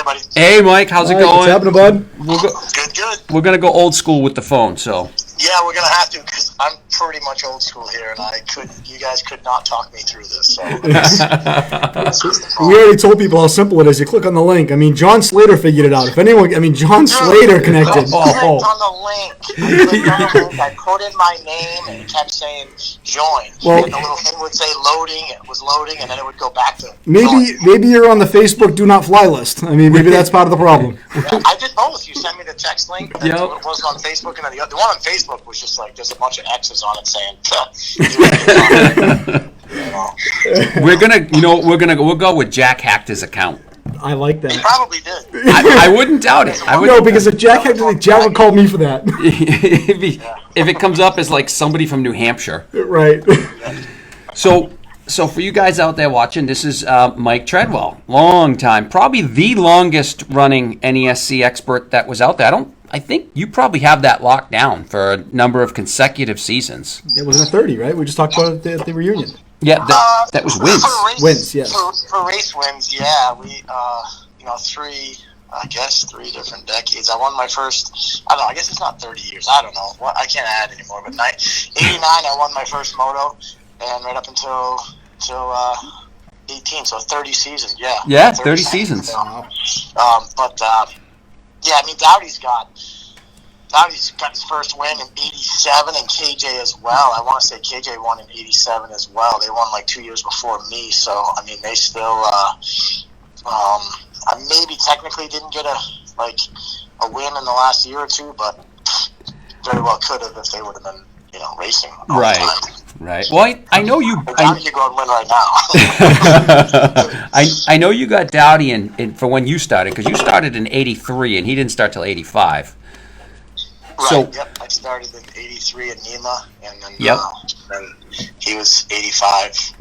buddy. Hey, Mike, how's it going? What's happening, bud? Good. We're gonna go old school with the phone, so. Yeah, we're gonna have to because I'm pretty much old school here, and you guys could not talk me through this. So we already told people how simple it is. You click on the link. I mean, John Slater figured it out. John Slater connected. I clicked on the link. I put in my name, and it kept saying join. Well, and the little thing would say loading. It was loading, and then it would go back to maybe you're on the Facebook do not fly list. I mean, maybe that's part of the problem. Yeah, I did both. You sent me the text link. And Yep. it was on Facebook, and then the one on Facebook was just like there's a bunch of X's on it saying. We'll go with Jack hacked his account. I like that. He probably did. I wouldn't doubt it. No, because if Jack hacked it, Jack would call me for that. if it comes up as like somebody from New Hampshire. Right. So for you guys out there watching, this is Mike Treadwell, long time, probably the longest running NESC expert that was out there. I think you probably have that locked down for a number of consecutive seasons. It was a 30, right? We just talked about it at the reunion. Yeah, that was wins. Wins, yes. For race wins, yeah. We, three different decades. I won my first, I don't know, I guess it's not 30 years. I don't know. I can't add anymore. But 89, I won my first moto, and right up until 18, so 30 seasons, yeah. Yeah, 30 seasons. Yeah, I mean, Dowdy's got his first win in 87 and KJ as well. I want to say KJ won in 87 as well. They won like 2 years before me, so I mean they still I maybe technically didn't get a win in the last year or two, but very well could have if they would have been racing all the time. Right. Well, I know you. Dowdy could go and win right now. I know you got Dowdy in for when you started, because you started in 83 and he didn't start till 85. Right. So, yep. I started in 83 at NEMA, and then then he was 85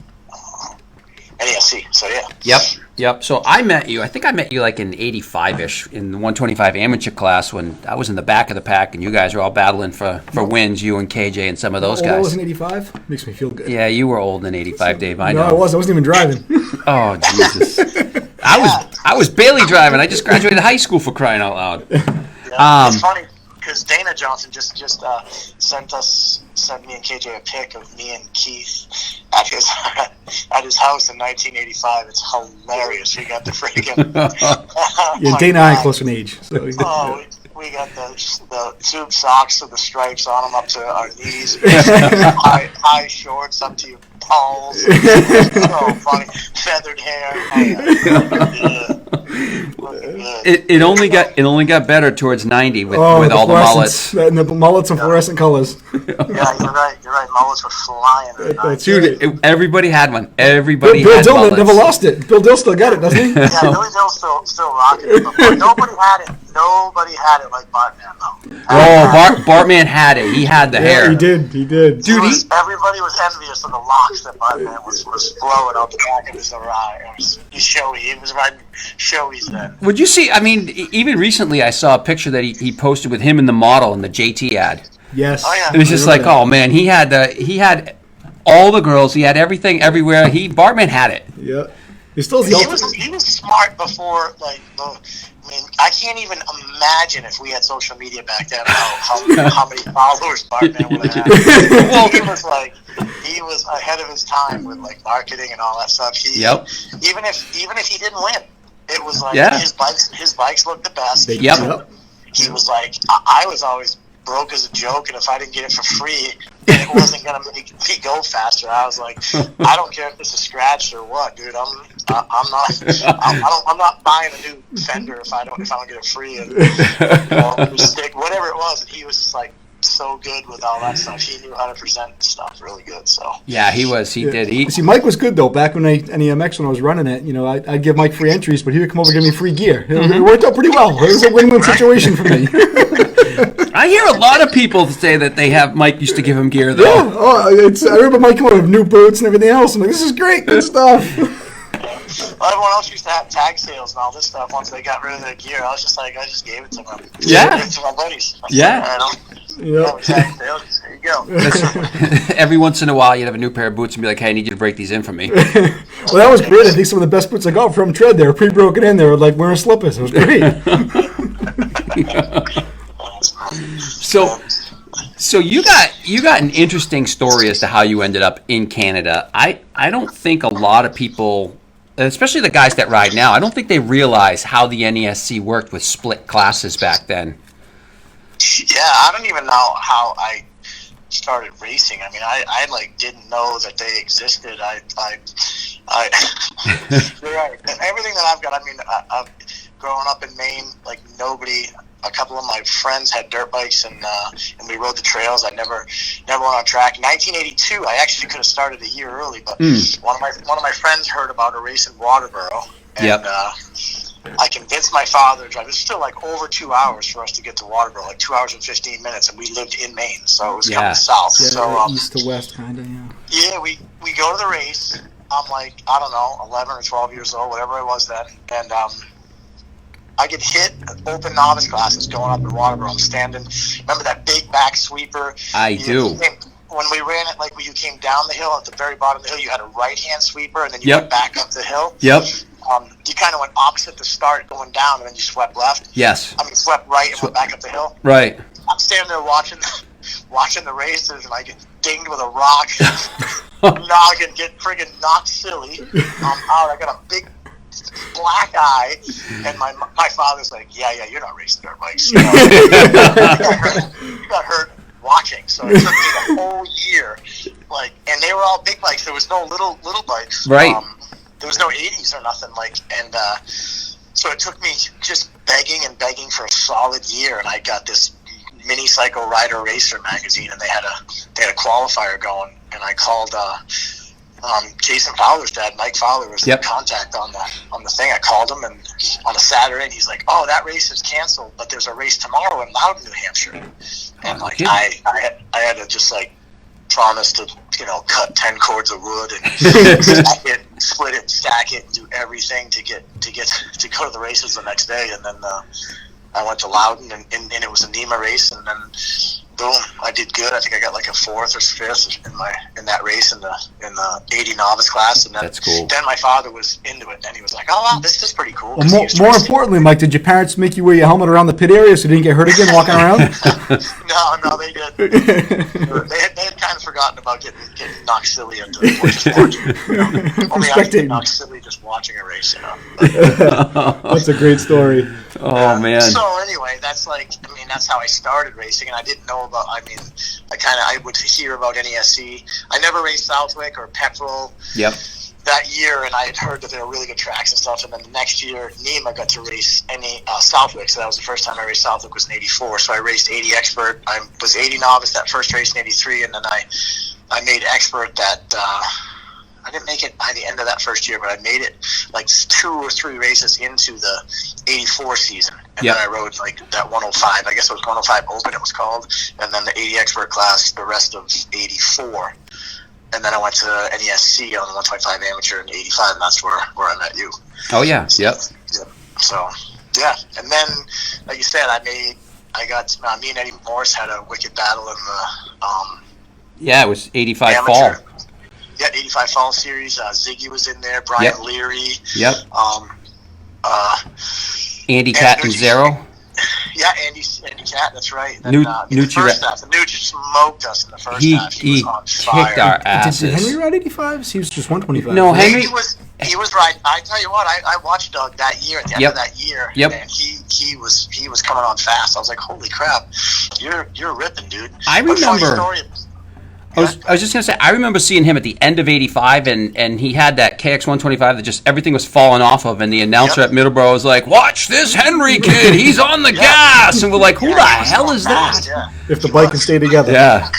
NESC. So yeah. Yep. So I think I met you like in 85-ish in the 125 amateur class when I was in the back of the pack and you guys were all battling for wins, you and KJ and some of those guys. I was in 85? Makes me feel good. Yeah, you were old in 85, Dave. I know. No, I wasn't even driving. Oh, Jesus. I was barely driving. I just graduated high school, for crying out loud. It's funny because Dana Johnson just sent me and KJ a pic of me and Keith at his house in 1985. It's hilarious. We got the freaking yeah, Dana and I are close in age. So. We got the tube socks with the stripes on them up to our knees, high shorts up to your balls. So funny, feathered hair. It only got better towards 90 with all the mullets. And the mullets in fluorescent colors. Yeah, you're right. Mullets were flying. Dude, everybody had one. Everybody Bill had Dill mullets. never lost it. Bill Dill still got it, doesn't he? Yeah, Billy Dill's still rocking it. But nobody had it like Bartman, though. Bartman had it. He had the hair. He did. Dude, everybody was envious of the locks that Bartman was flowing out the back of his eye. He's showy. He was riding showies then. Would you see? I mean, even recently, I saw a picture that he posted with him and the model in the JT ad. Yes. Oh yeah. It was just like, oh man, he had all the girls. He had everything everywhere. Bartman had it. Yeah. He was smart before I can't even imagine if we had social media back then how many followers Bartman would have had. Well, he was ahead of his time with marketing and all that stuff. Even if he didn't win, it was his bikes looked the best. He was I was always broke as a joke, and if I didn't get it for free, it wasn't gonna make me go faster. I was like, I don't care if it's a scratch or what, dude. I'm not buying a new Fender if I don't get it free, and mistake, whatever it was. And he was so good with all that stuff. He knew how to present stuff really good. So yeah, he was. He did. See, Mike was good though. Back when NEMX when I was running it, I'd give Mike free entries, but he would come over and give me free gear. It worked out pretty well. It was a win-win situation for me. I hear a lot of people say that Mike used to give him gear though. Yeah, I remember Mike coming with new boots and everything else. I'm like, this is great, good stuff. Well, everyone else used to have tag sales and all this stuff. Once they got rid of their gear, I just gave it to them. Yeah. Gave it to my buddies. Yep. Exactly. There you go. Every once in a while, you'd have a new pair of boots and be like, "Hey, I need you to break these in for me." Well, that was great. I think some of the best boots I got from Tread, they were pre-broken in. They were like wearing slippers. It was great. So you got an interesting story as to how you ended up in Canada. I don't think a lot of people, especially the guys that ride now, I don't think they realize how the NESC worked with split classes back then. Yeah, I don't even know how I started racing. I mean, I like didn't know that they existed. I you're right. And everything that I've got, I mean, I've growing up in Maine, like nobody. A couple of my friends had dirt bikes, and we rode the trails. I never went on track. 1982, I actually could have started a year early, but one of my friends heard about a race in Waterboro, and I convinced my father to drive. It was still like over 2 hours for us to get to Waterboro, like 2 hours and 15 minutes, and we lived in Maine, so it was coming south. Yeah, so east to west, kind of. Yeah, we go to the race. I'm like, I don't know, 11 or 12 years old, whatever I was then, and I get hit open novice classes going up in Waterboro. I'm standing. Remember that big back sweeper? I do. When we ran it, like when you came down the hill at the very bottom of the hill, you had a right-hand sweeper, and then you went back up the hill. Yep. You kind of went opposite the start, going down, and then you swept left. Yes. I mean, swept right and went back up the hill. Right. I'm standing there watching the races, and I get dinged with a rock. Noggin, get friggin' knocked silly. I'm out. I got a big black eye, and my father's like, yeah, you're not racing dirt bikes. You got hurt watching, so it took me the whole year. Like, and they were all big bikes. There was no little bikes. Right. There was no 80s or nothing. Like, and so it took me just begging for a solid year, and I got this Mini Cycle Rider Racer magazine, and they had a qualifier going, and I called. Jason Fowler's dad, Mike Fowler, was in contact on the thing. I called him, and on a Saturday, and he's like, "Oh, that race is canceled, but there's a race tomorrow in Loudon, New Hampshire." And like, I had to just like promise to cut 10 cords of wood and split it, stack it, and do everything to go to the races the next day. And then I went to Loudon, and it was a NEMA race, and then boom, I did good. I think I got like a 4th or 5th in that race in the 80 novice class, and then that's cool. Then my father was into it, and he was like, "Oh wow, this is pretty cool." Well, more importantly, Mike, did your parents make you wear your helmet around the pit area so you didn't get hurt again walking around? No, they didn't. They had kind of forgotten about getting knocked silly into just watching. Only I get knocked silly just watching a race, That's a great story. Oh man. So anyway, that's how I started racing, and I didn't know about. I would hear about NESC. I never raced Southwick or Petrol. Yep. That year, and I had heard that there were really good tracks and stuff. And then the next year, NEMA got to race Southwick, so that was the first time I raced Southwick. Was in '84. So I raced 80 Expert. I was 80 novice that first race in '83, and then I made Expert that. I didn't make it by the end of that first year, but I made it like 2 or 3 races into the 84 season. And then I rode like that 105. I guess it was 105 Open it was called. And then the 80 Expert class the rest of 84. And then I went to NESC on the 125 Amateur in 85, and that's where I met you. Oh, yeah. Yep. So, yeah. And then, like you said, me and Eddie Morse had a wicked battle in the... it was 85 amateur. Fall. Yeah, 85 Fall Series. Ziggy was in there. Brian Leary. Yep. Andy Cat and Zero. Yeah, Andy Cat, that's right. And then, the first half, Nucci smoked us in the first half. He was on fire. Kicked our asses. Did Henry ride 85s? He was just 125. No, Henry... He was right. I tell you what, I watched Doug that year, at the end of that year, and he was coming on fast. I was like, holy crap, you're ripping, dude. I remember... I was just going to say, I remember seeing him at the end of 85, and he had that KX125 that just everything was falling off of, and the announcer at Middleborough was like, "Watch this Henry kid, he's on the gas!" And we're like, who the hell is that? If the bike can stay together. Yeah.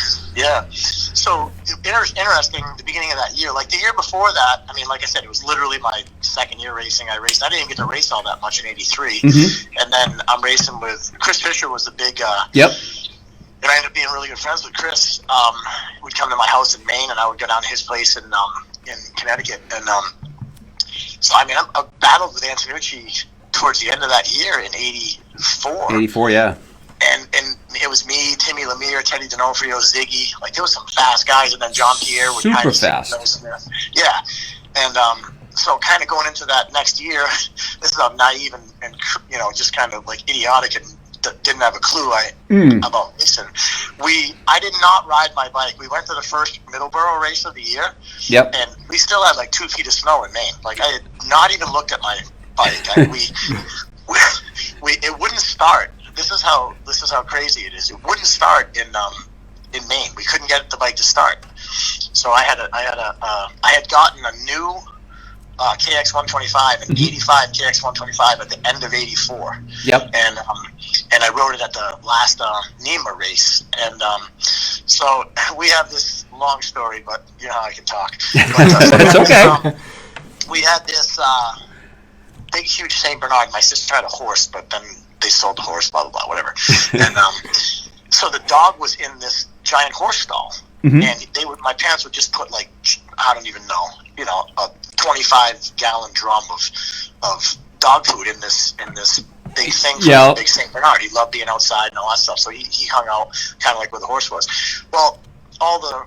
So, interesting, the beginning of that year. Like, the year before that, I mean, like I said, it was literally my second year racing. I didn't even get to race all that much in 83. Mm-hmm. And then I'm racing with, Chris Fisher was the big... And I ended up being really good friends with Chris. Would come to my house in Maine, and I would go down to his place in Connecticut. And so, I mean, I battled with Antonucci towards the end of that year in 84. 84, yeah. And it was me, Timmy Lemire, year, Teddy D'Onofrio, Ziggy, like there was some fast guys, and then John Pierre was Super kind of fast. Yeah, and so kind of going into that next year, this is how naive and just kind of like idiotic and didn't have a clue about racing. I did not ride my bike. We went to the first Middleborough race of the year. Yep. And we still had like 2 feet of snow in Maine. Like I had not even looked at my bike. It wouldn't start. This is how crazy it is. It wouldn't start in Maine. We couldn't get the bike to start. So I had gotten a new KX 125 and 85 KX 125 at the end of 84. Yep. And I rode it at the last NEMA race. And so we have this long story, but you know how I can talk. But, it's okay. We had this big, huge St. Bernard. My sister had a horse, but then they sold the horse, blah, blah, blah, whatever. And so the dog was in this giant horse stall. And my parents would just put like, I don't even know, a 25-gallon drum of dog food in this big thing for the big St. Bernard. He loved being outside and all that stuff, so he hung out kind of like where the horse was. Well, all the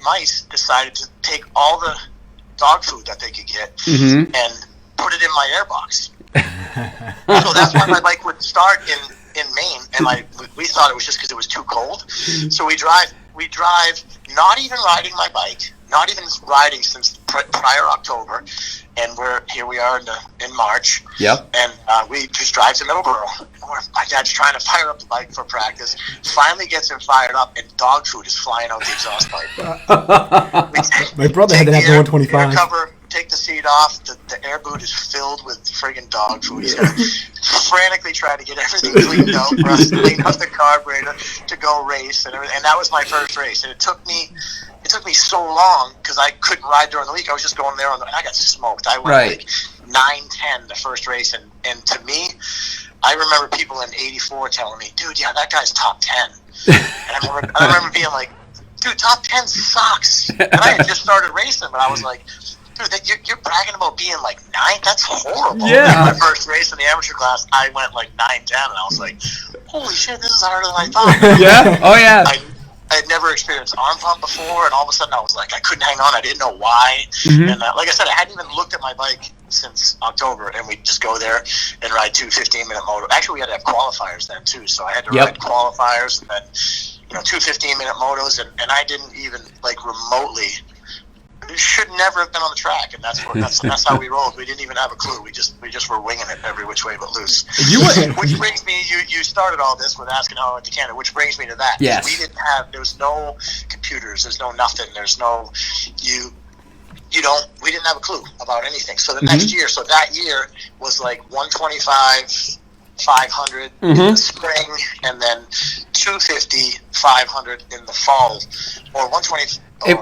mice decided to take all the dog food that they could get and put it in my airbox. So that's why my bike would start in Maine, and we thought it was just because it was too cold. So we drive, not even riding my bike, not even riding since prior October, and here we are in March. Yep. And we just drive to Middleborough. My dad's trying to fire up the bike for practice. Finally gets him fired up, and dog food is flying out the exhaust pipe. My brother had to have the 125. Air cover, take the seat off. The air boot is filled with friggin' dog food. He's gonna frantically try to get everything cleaned out for us, clean up the carburetor to go race and everything. And that was my first race, and it took me so long because I couldn't ride during the week. I was just going there and I got smoked. I went like 9-10 the first race, and to me, I remember people in '84 telling me, "Dude, yeah, that guy's top 10." And I remember being like, "Dude, top 10 sucks." And I had just started racing, but I was like, "Dude, you're bragging about being like 9? That's horrible." Yeah. My first race in the amateur class, I went like 9-10, and I was like, "Holy shit, this is harder than I thought." Yeah. Oh yeah. I had never experienced arm pump before, and all of a sudden I was like, I couldn't hang on. I didn't know why. And like I said, I hadn't even looked at my bike since October, and we'd just go there and ride 2 15-minute motos. Actually, we had to have qualifiers then, too, so I had to ride qualifiers and then 2 15-minute motos, and I didn't even, like, remotely – should never have been on the track, and that's how we rolled. We didn't even have a clue. We just were winging it every which way but loose. Which brings me, you started all this with asking how I went to Canada, which brings me to that. Yes. There was no computers, there's no nothing, there's no, we didn't have a clue about anything. So the next year, that year was like 125, 500 in the spring, and then 250, 500 in the fall, or 120. I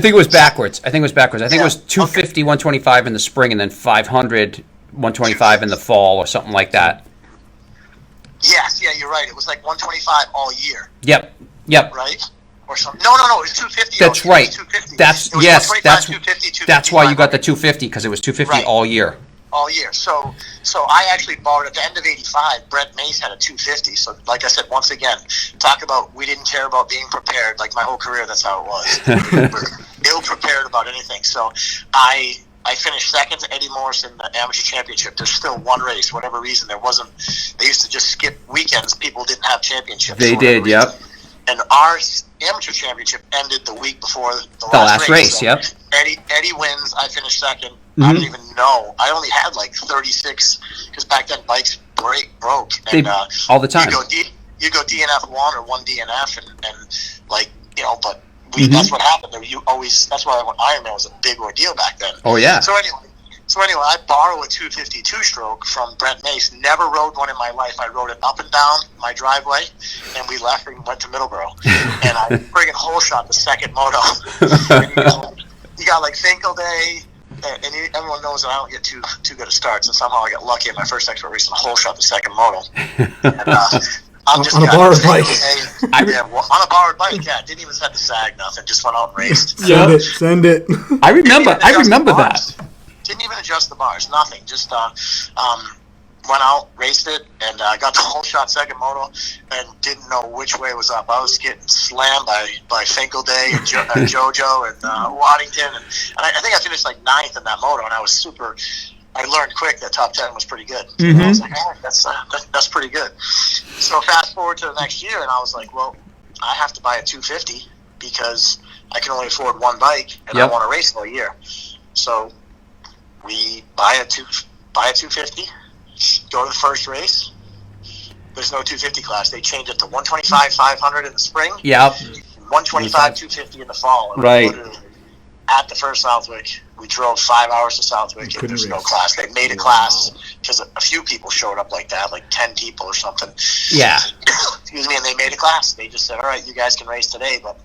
think it was backwards. I think it was 250, 125 in the spring, and then 500, 125 in the fall, or something like that. Yes, yeah, you're right. It was like 125 all year. Yep. Right? Or something. No, it was 250. That's right. 250. That's why you got the 250, because it was 250 all year. All year. So I actually borrowed at the end of '85. Brett Mace had a 250. So, like I said, once again, talk about we didn't care about being prepared. Like my whole career, that's how it was. We were ill prepared about anything. So I finished second to Eddie Morris in the amateur championship. There's still one race. Whatever reason, there wasn't. They used to just skip weekends. People didn't have championships. They did. Yep. And our amateur championship ended the week before the last race. So yep. Eddie wins. I finished second. I don't even know. I only had like 36 because back then bikes broke. And, all the time. You go DNF 1 or 1 DNF and like but that's what happened. That's why Ironman was a big ordeal back then. Oh yeah. So anyway, I borrow a 250 two-stroke from Brent Mace. Never rode one in my life. I rode it up and down my driveway, and we left and went to Middleborough. And I friggin' hole shot the second moto. And you got like Finkel Day. And everyone knows that I don't get too good at starts, and somehow I got lucky in my first expert race and whole shot the second moto. And, I'm just on a borrowed bike. On a borrowed bike, yeah. Didn't even set the sag, nothing. Just went out and raced. Send it. I remember that. Didn't even adjust the bars, nothing. Just went out, raced it, and got the whole shot second moto, and didn't know which way was up. I was getting slammed by Finkelday and JoJo and Waddington, and I think I finished like 9th in that moto, and I was super. I learned quick that top 10 was pretty good. Mm-hmm. I was like, oh, that's pretty good. So fast forward to the next year, and I was like, well, I have to buy a 250 because I can only afford one bike, and I want to race all year. So we buy a 250. Go to the first race. There's no 250 class. They changed it to 125, 500 in the spring. Yep. 125, 250 in the fall. And right. At the first Southwick, we drove 5 hours to Southwick, and there's no class. They made a class because a few people showed up like that, like 10 people or something. Yeah. Excuse me, and they made a class. They just said, all right, you guys can race today, but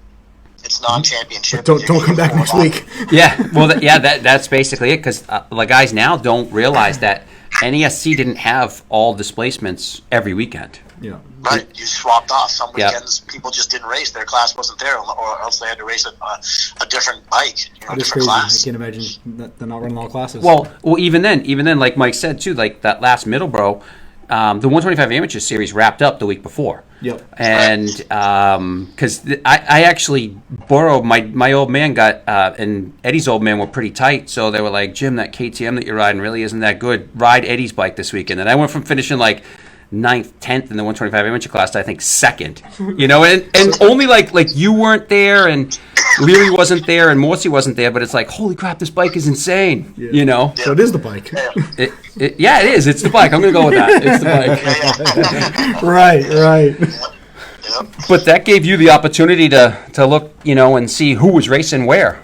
it's non-championship. Don't come back next week. Yeah. Well, that's basically it, because the guys now don't realize that NESC didn't have all displacements every weekend. Yeah. Right, you swapped off. Some weekends people just didn't race; their class wasn't there, or else they had to race a different bike, a different crazy. Class. I can't imagine that they're not running all classes. Well, even then, like Mike said too, like that last Middleborough, the 125 Amateur Series wrapped up the week before. Yep. And because I actually borrowed my old man got and Eddie's old man were pretty tight, so they were like, Jim, that KTM that you're riding really isn't that good. Ride Eddie's bike this weekend. And I went from finishing like 9th, 10th in the 125 amateur class to I think 2nd. You know, and only like you weren't there and Leary wasn't there and Morsi wasn't there, but it's like, holy crap, this bike is insane. Yeah. You know. So it is the bike. It is. It's the bike. I'm gonna go with that. It's the bike. Right. But that gave you the opportunity to look, you know, and see who was racing where.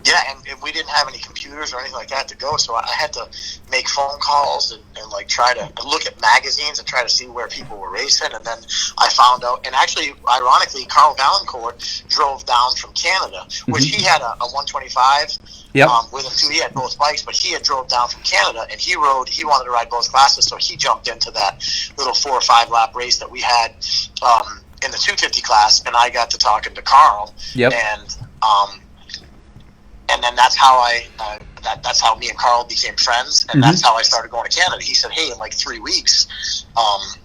Yeah, and we didn't have any computers or anything like that to go, so I had to make phone calls and like try to look at magazines and try to see where people were racing. And then I found out, and actually, ironically, Carl Valancourt drove down from Canada, which he had a 125 with him too. He had both bikes, but he had drove down from Canada, and he wanted to ride both classes, so he jumped into that little 4 or 5 lap race that we had in the 250 class, and I got to talking to Carl, and then that's how that's how me and Carl became friends, and that's how I started going to Canada. He said, hey, in like 3 weeks,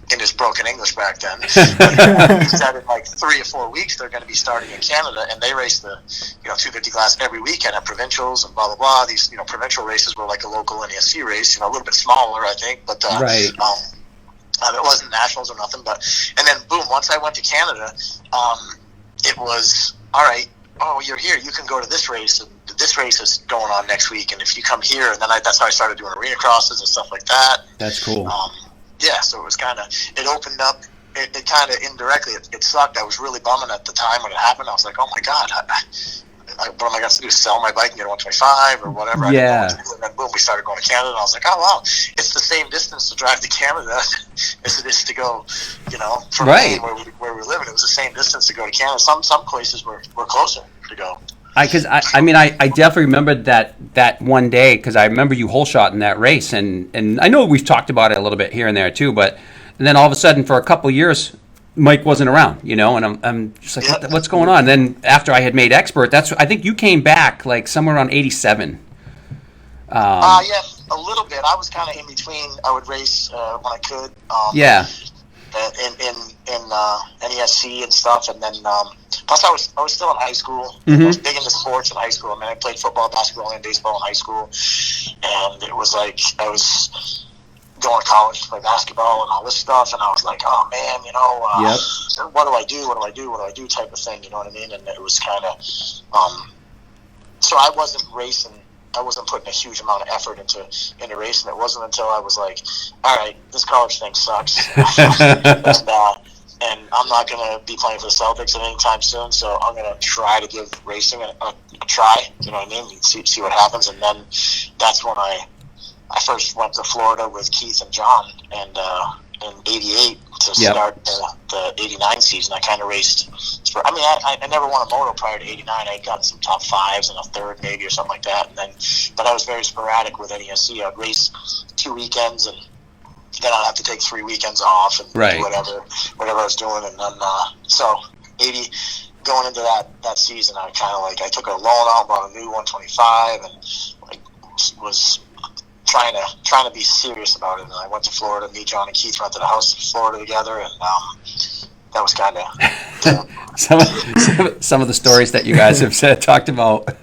in his broken English back then, he said in like 3 or 4 weeks they're going to be starting in Canada, and they race the 250 class every weekend at provincials and blah blah blah. These provincial races were like a local NESC race, a little bit smaller, I think, but it wasn't nationals or nothing. But and then boom, once I went to Canada, it was all right. Oh, you're here. You can go to this race, and this race is going on next week. And if you come here, and then that's how I started doing arena crosses and stuff like that. That's cool. So it was kind of, it opened up. It kind of indirectly, it sucked. I was really bumming at the time when it happened. I was like, oh my god, what am I going to do? Sell my bike and get a 125 or whatever? Yeah. And then boom, we started going to Canada, and I was like, oh wow, it's the same distance to drive to Canada as it is to go, from Maine where we're living. It was the same distance to go to Canada. Some places were closer to go. I definitely remembered that one day, because I remember you whole shot in that race, and I know we've talked about it a little bit here and there too, but then all of a sudden for a couple of years Mike wasn't around, and I'm just like, what's going on? And then after I had made expert, I think you came back like somewhere around 87. Yeah, a little bit. I was kind of in between. I would race when I could. In NESC and stuff, and then plus I was still in high school. I was big into sports in high school. I played football, basketball, and baseball in high school, and it was like I was going to college to play basketball and all this stuff, and I was like, oh man, what do I do type of thing, you know what I mean? And it was kind of so I wasn't racing. I wasn't putting a huge amount of effort into racing. It wasn't until I was like, all right, this college thing sucks. And I'm not going to be playing for the Celtics at any time soon, so I'm going to try to give racing a try, you know what I mean, and see what happens. And then that's when I first went to Florida with Keith and John, and in '88 to start the '89 season. I kind of raced. I never won a moto prior to '89. I'd gotten some top fives and a third maybe or something like that. And then, but I was very sporadic with NESC. I'd race 2 weekends, and then I'd have to take 3 weekends off and do whatever I was doing. And then so '80 going into that season, I kind of I took a loan out, bought a new 125, and was trying to be serious about it. And I went to Florida. Me, John, and Keith rented a house in Florida together, and that was kind of some of the stories that you guys have talked about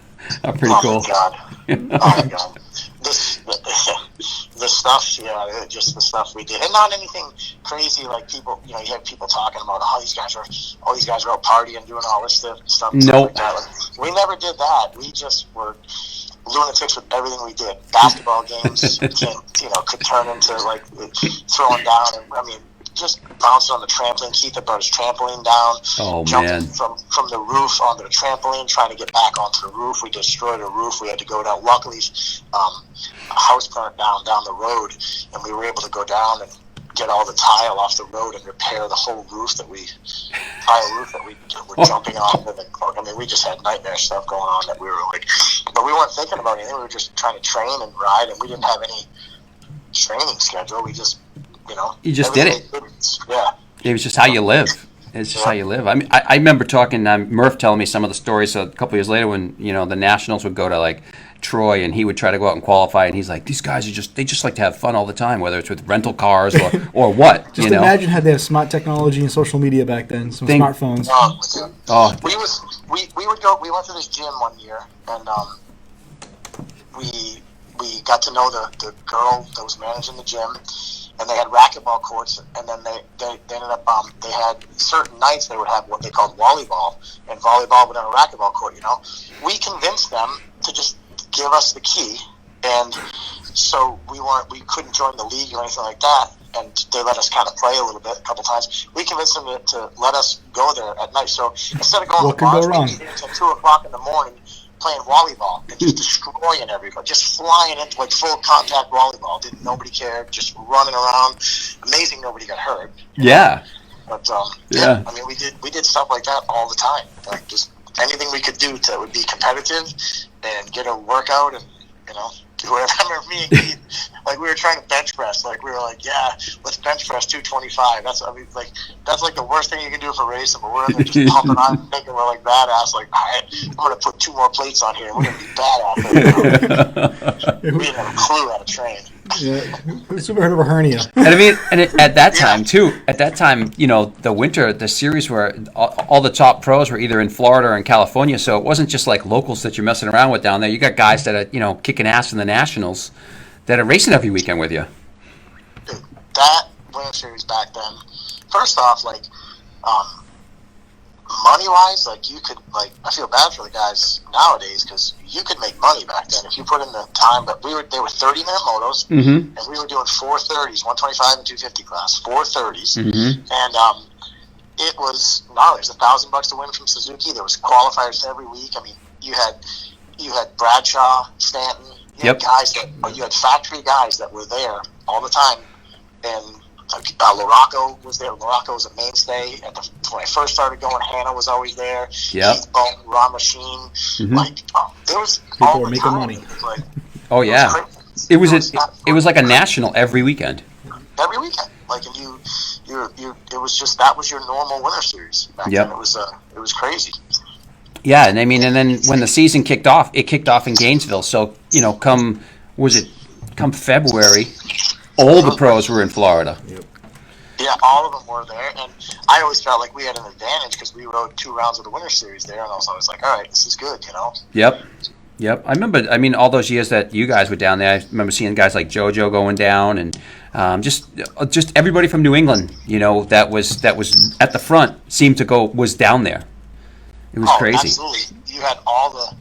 are pretty cool. Oh my god, the stuff, just the stuff we did, and not anything crazy like people. You have people talking about these guys are out partying, doing all this stuff. Nope. Like that. Like, we never did that. We just were lunatics with everything we did. Basketball games, could turn into like throwing down, and just bouncing on the trampoline. Keith had brought his trampoline down, jumping from the roof onto the trampoline, trying to get back onto the roof. We destroyed a roof. We had to go down. Luckily, a house burnt down the road, and we were able to go down and get all the tile off the road and repair the whole roof that we were jumping on. And we just had nightmare stuff going on that we were like, but we weren't thinking about anything. We were just trying to train and ride, and we didn't have any training schedule. We just, you just did it. Yeah. It was just how you live. It's just how you live. I remember talking, Murph telling me some of the stories a couple years later when, the Nationals would go to like Troy and he would try to go out and qualify, and he's like, these guys they just like to have fun all the time, whether it's with rental cars or what. Just imagine how they have smart technology and social media back then, smartphones. We went to this gym one year, and we got to know the girl that was managing the gym. And they had racquetball courts, and then they ended up they had certain nights they would have what they called volleyball, and volleyball would have a racquetball court. We convinced them to just give us the key, and so we couldn't join the league or anything like that, and they let us kind of play a little bit a couple times. We convinced them to let us go there at night. So instead of going to bars, we did it until 2:00 in the morning, playing volleyball and just destroying everybody, just flying into like full contact volleyball. Nobody cared, just running around. Amazing, nobody got hurt. Yeah. But we did stuff like that all the time. Like just anything we could do would be competitive and get a workout and do whatever. I remember me and Keith, like we were trying to bench press. Like we were like, yeah, let's bench press 225. That's like the worst thing you can do for racing. But we're in there just pumping on, thinking we're like badass. Like, all right, I'm gonna put 2 more plates on here, and we're gonna be badass. We didn't have a clue how to train. Yeah, who's ever heard of a hernia? And at that time too. At that time, the winter, the series were all the top pros were either in Florida or in California. So it wasn't just like locals that you're messing around with down there. You got guys that are kicking ass in the Nationals that are racing every weekend with you. Dude, that winter series back then. First off, like money wise, like you could I feel bad for the guys nowadays because you could make money back then if you put in the time. But they were 30-minute motos, and we were doing 430s, 125 and 250 class, 430s, and it was there's $1,000 to win from Suzuki. There was qualifiers every week. I mean, you had Bradshaw, Stanton, you had guys you had factory guys that were there all the time, and Laraco was there. Laraco was a mainstay. When I first started going, Hannah was always there. Yep. Keith Bone, Ron Machine. There was people all were the making time. money. It was like a national every weekend. Every weekend, it was just that was your normal winter series back then. It was crazy. Yeah, and and then when the season kicked off, it kicked off in Gainesville. So come February, all the pros were in Florida. Yep. Yeah, all of them were there, and I always felt like we had an advantage because we rode 2 rounds of the winter series there, and I was always like, all right, this is good, Yep. I remember. all those years that you guys were down there, I remember seeing guys like JoJo going down, and just everybody from New England, that was at the front was down there. It was crazy. Absolutely. You had all the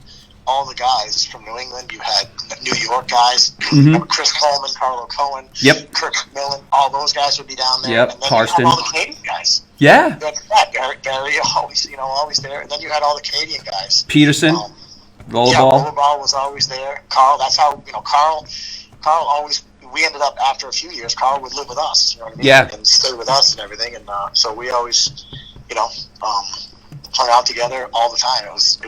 guys from New England. You had New York guys. Chris Coleman, Carlo Cohen, Kirk McMillan. All those guys would be down there. Yep. And then Karsten. you had all the Canadian guys. Yeah. You had Barry always there. And then you had all the Canadian guys. Peterson. Rollerball. Yeah, Rollerball was always there. Carl. That's how Carl always. We ended up after a few years. Carl would live with us. You know what I mean? Yeah. And stay with us and everything. And so we always, hung out together all the time. It was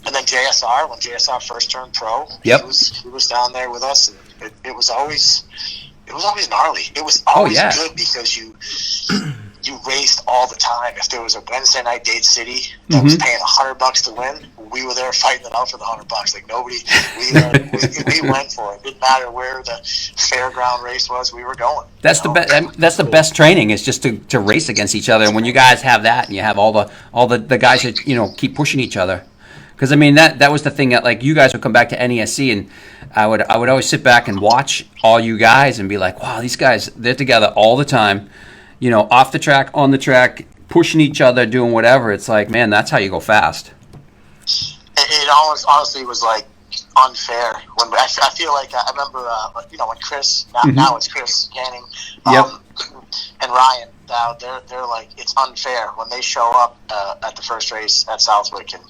and then JSR, when JSR first turned pro, he was down there with us, and it was always gnarly. It was always good because you raced all the time. If there was a Wednesday night Dade City that was paying $100 to win, we were there fighting it out for the $100. Like nobody, we went for it. It didn't matter where the fairground race was, we were going. That's the best. That's the best training, is just to race against each other. And when you guys have that, and you have all the guys that keep pushing each other, because I mean that was the thing that, like, you guys would come back to NESC, and I would always sit back and watch all you guys and be like, wow, these guys, they're together all the time, off the track, on the track, pushing each other, doing whatever. It's like, man, that's how you go fast. It always honestly was like unfair. When I feel like I remember, when Chris, now it's Chris Canning, and Ryan. Now they're like, it's unfair when they show up at the first race at Southwick, and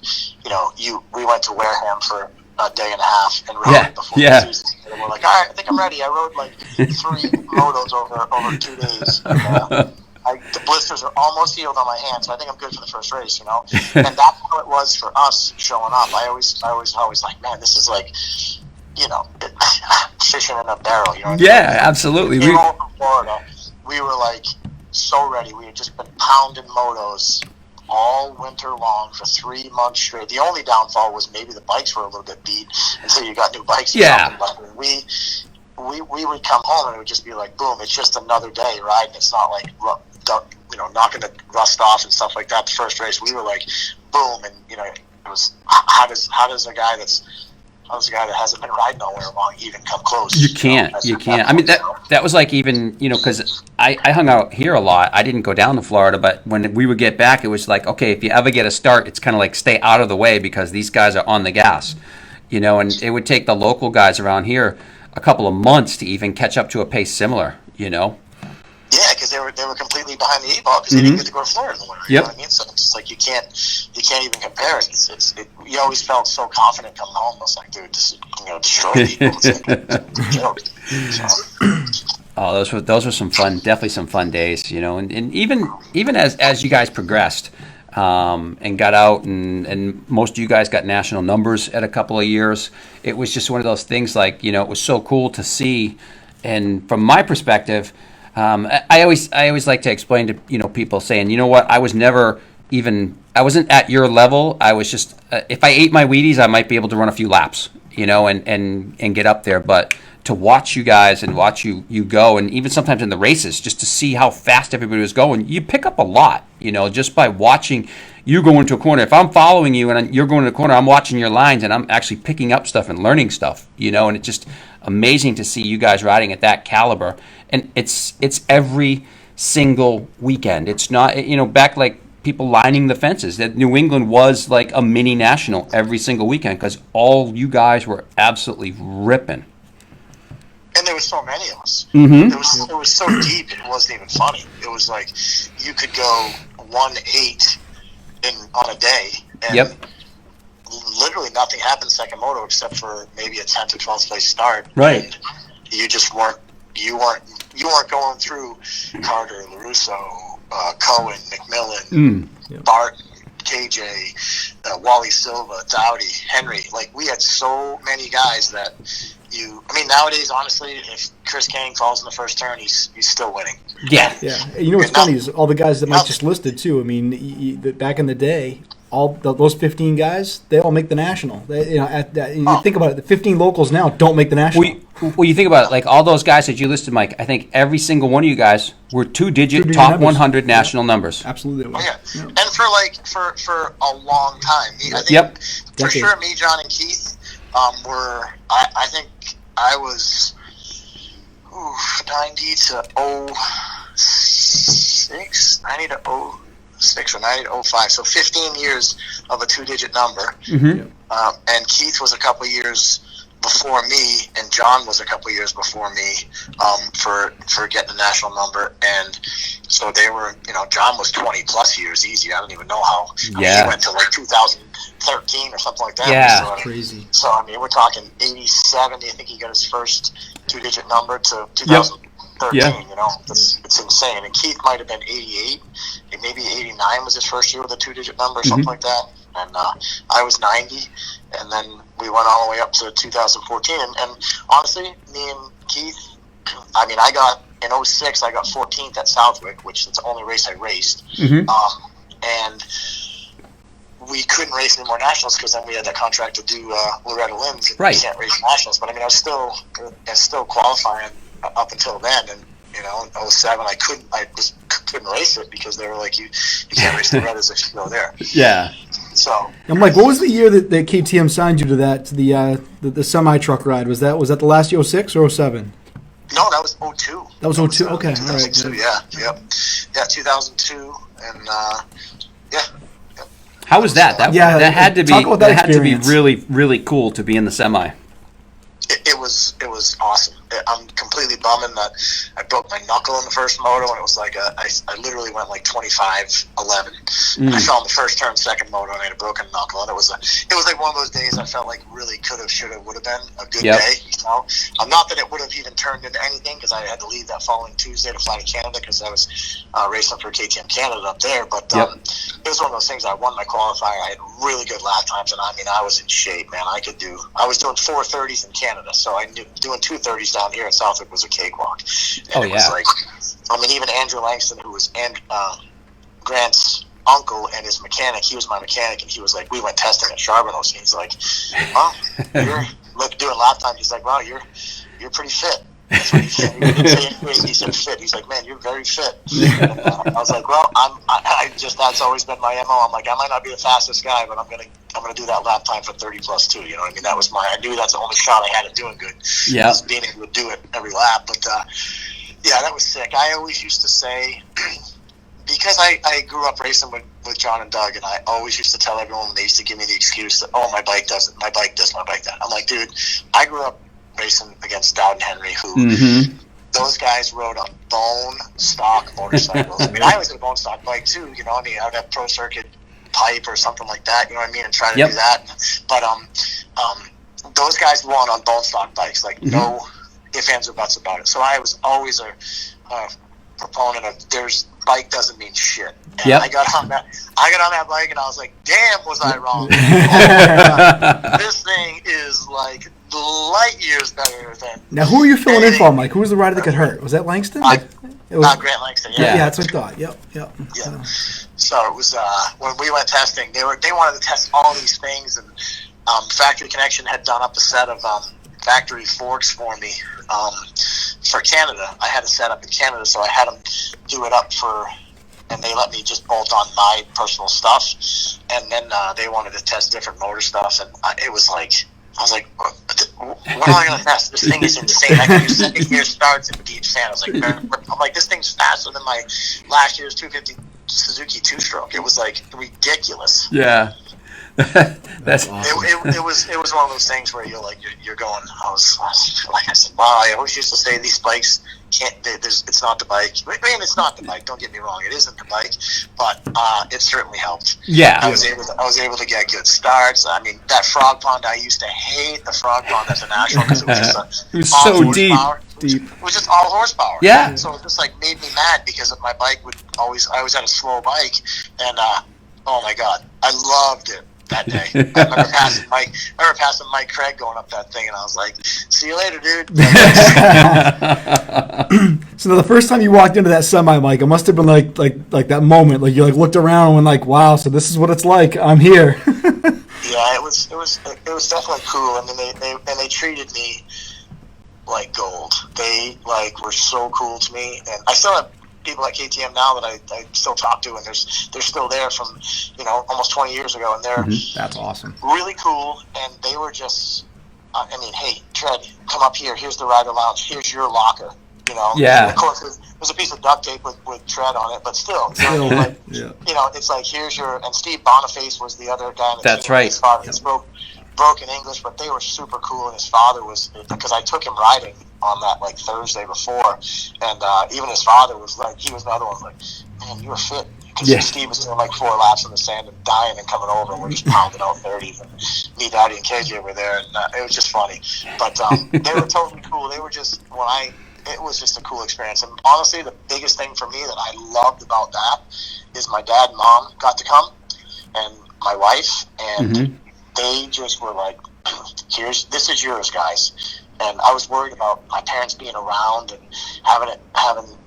we went to Wareham for a day and a half and rode before the season. And we're like, all right, I think I'm ready. I rode like 3 motos over 2 days. The blisters are almost healed on my hands, so I think I'm good for the first race, And that's how it was for us showing up. I always like, man, this is like, fishing in a barrel. Absolutely. We came from Florida. We were like so ready. We had just been pounding motos all winter long for 3 months straight. The only downfall was maybe the bikes were a little bit beat until you got new bikes. But we would come home and it would just be like, boom, it's just another day riding. It's not like knocking the rust off and stuff like that. The first race, we were like, boom, and it was how does a guy that hasn't been riding nowhere long even come close? You can't. I mean, that was like, even because I hung out here a lot. I didn't go down to Florida, but when we would get back, it was like, okay, if you ever get a start, it's kind of like stay out of the way because these guys are on the gas, and it would take the local guys around here a couple of months to even catch up to a pace similar, Yeah, because they were completely behind the 8 ball because they didn't get to go to Florida in the winter. You know what I mean? So it's like you can't even compare it. You always felt so confident coming home. I was like, dude, this is destroy people. It's a joke. So. Oh, those were some fun, definitely some fun days, and even as you guys progressed and got out, and most of you guys got national numbers at a couple of years. It was just one of those things, like, it was so cool to see. And from my perspective, I always like to explain to people, saying, you know what, I wasn't at your level. I was just if I ate my Wheaties, I might be able to run a few laps, and get up there. But to watch you guys and watch you go, and even sometimes in the races, just to see how fast everybody was going, you pick up a lot, just by watching you go into a corner. If I'm following you and you're going to a corner, I'm watching your lines and I'm actually picking up stuff and learning stuff, and it's just amazing to see you guys riding at that caliber. And it's every single weekend. It's not, back like people lining the fences, that New England was like a mini national every single weekend because all you guys were absolutely ripping. And there was so many of us. Mm-hmm. It was so deep, it wasn't even funny. It was like you could go 1-8 on a day, and literally nothing happened second moto except for maybe a 10th or 12th place start. Right. And you just weren't going through Carter, LaRusso, Cohen, McMillan, Barton, KJ, Wally Silva, Dowdy, Henry. Like, we had so many guys that nowadays, honestly, if Chris Canning falls in the first turn, he's still winning. Yeah. What's funny is all the guys that Mike just listed too. I mean, back in the day, those 15 guys, they all make the national. You think about it, the 15 locals now don't make the national. Well, you think about it, like all those guys that you listed, Mike, I think every single one of you guys were two-digit top numbers. 100 national numbers. Absolutely. Oh, yeah. And for a long time. I think for sure me, John, and Keith were, I think I was 90 to 06, 90 to 06 or 90 to 05, so 15 years of a 2-digit number. Mm-hmm. And Keith was a couple years before me, and John was a couple years before me for getting the national number. And so they were, John was 20 plus years easy. I don't even know how. He went to like 2013 or something like that. Yeah, so, crazy. So we're talking 87. I think he got his first 2-digit number to 2013. It's insane. And Keith might have been 88, and maybe 89 was his first year with a 2-digit number, something like that. And I was 90, and then we went all the way up to 2014. And honestly, me and Keith, I got in 06, I got 14th at Southwick, which is the only race I raced. Mm-hmm. And we couldn't race any more nationals because then we had that contract to do Loretta Lynn's. And Right. We can't race nationals, but I mean, I was still qualifying up until then, and in 07, I couldn't race it because they were like, you can't race Loretta's if you go there. Yeah. So I'm like, what was the year that KTM signed you to the semi truck ride? Was that the last year, 06 or 07? no, that was 02. That was 02. Okay, all right. 2002. Yeah, 2002, and yeah. How was that? That had to be talk about that had to be experience. really, really cool to be in the semi. It was awesome. I'm completely bumming that I broke my knuckle in the first moto, and it was like I literally went like 25-11. I fell in the first turn, second moto, and I had a broken knuckle, and it was like one of those days I felt like really could have, should have, would have been a good Yep. day. Not that it would have even turned into anything because I had to leave that following Tuesday to fly to Canada because I was racing for KTM Canada up there. But Yep. it was one of those things. I won my qualifier. I had really good lap times, and I mean, I was in shape, man. I was doing 4:30s in Canada, so I knew doing 2:30s down here in Southwick was a cakewalk. And it was like, I mean, even Andrew Langston, who was Grant's uncle and his mechanic, he was my mechanic, and he was like, we went testing at Charbonneau, and he's like, well, you're doing lap time. He's like, wow, you're pretty fit. That's what he said. He didn't say anything. He said fit. He's like, man, you're very fit. And, I was like, well, that's always been my MO. I'm like, I might not be the fastest guy, but I'm gonna do that lap time for 30+2. You know what I mean? That was I knew that's the only shot I had at doing good. Yeah. Was being able to do it every lap. But yeah, that was sick. I always used to say, because I grew up racing with John and Doug, and I always used to tell everyone when they used to give me the excuse that, oh, my bike does it, my bike this, my bike that. I'm like, dude, I grew up racing against Dowd and Henry, who those guys rode on bone stock motorcycles. I mean, I was in a bone stock bike too. You know, I mean, I would have Pro Circuit pipe or something like that. You know what I mean, and try to do that. But those guys won on bone stock bikes, like no ifs, ands, or buts about it. So I was always a proponent of bike doesn't mean shit. And I got on that bike and I was like, damn, was I wrong? This thing is like light years better than. Now, who are you filling in for, Mike? Who was the rider that got hurt? Was that Langston? Grant Langston. Yeah, that's what I thought. Yep. Yeah. So it was when we went testing. They wanted to test all these things, and Factory Connection had done up a set of factory forks for me for Canada. I had a set up in Canada, so I had them do it up and they let me just bolt on my personal stuff, and then they wanted to test different motor stuff, and it was like. I was like, what am I going to test? This thing is insane. I can do second gear starts in deep sand. I'm like, this thing's faster than my last year's 250 Suzuki two-stroke. It was like ridiculous. Yeah. That's awesome. It was one of those things where you're going. I was like I said, wow. I always used to say these bikes can't. It's not the bike. I mean, it's not the bike. Don't get me wrong. It isn't the bike, but it certainly helped. Yeah. I was able to get good starts. I mean, that frog pond. I used to hate the frog pond as a national because it was just it was so deep. It was just all horsepower. Yeah. So it just like made me mad because my bike I always had a slow bike, and oh my god, I loved it. That day, I remember passing Mike Craig going up that thing, and I was like, "See you later, dude." So now the first time you walked into that semi, Mike, it must have been like that moment, like you looked around and went like, "Wow, so this is what it's like. I'm here." Yeah, it was definitely cool. I mean, they treated me like gold. They were so cool to me, and I still have people at KTM now that I still talk to, and they're still there from almost 20 years ago, and they're that's awesome. Really cool. And they were just I mean, hey, Tread, come up here. Here's the rider lounge. Here's your locker. Yeah. And of course, there's a piece of duct tape with Tread on it, but still, it's like here's your. And Steve Boniface was the other guy. That's right. His father broken English, but they were super cool. And his father was, because I took him riding on that Thursday before, and even his father was like, he was another one like, man, you were fit. Because Steve was doing 4 laps in the sand and dying and coming over, and we're just pounding out 30s. And me, Daddy, and KJ were there, and it was just funny. But they were totally cool. They were just it was just a cool experience. And honestly, the biggest thing for me that I loved about that is my dad and mom got to come, and my wife, and they just were like, this is yours, guys. And I was worried about my parents being around and having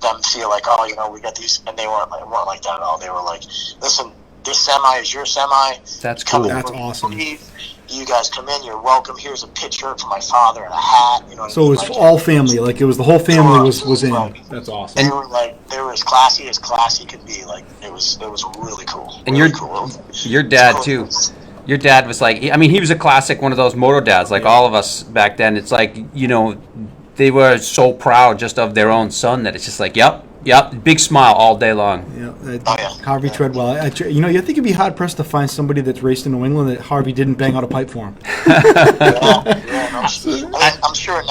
them feel like, oh, we got these, and they weren't like that at all. They were like, listen, this semi is your semi. That's Come cool. in That's for awesome. free. You guys come in, you're welcome. Here's a picture for my father and a hat. You know what So I it mean? was Like, all family. Like it was the whole family was in. Right. That's awesome. They were as classy could be. Like it was really cool. And really cool. your dad too. Your dad was like, I mean, he was a classic, one of those moto dads, like all of us back then. It's like, you know, they were so proud just of their own son that it's just like, yep, big smile all day long. Harvey Treadwell. I think you'd be hard pressed to find somebody that's raced in New England that Harvey didn't bang out a pipe for him. I'm sure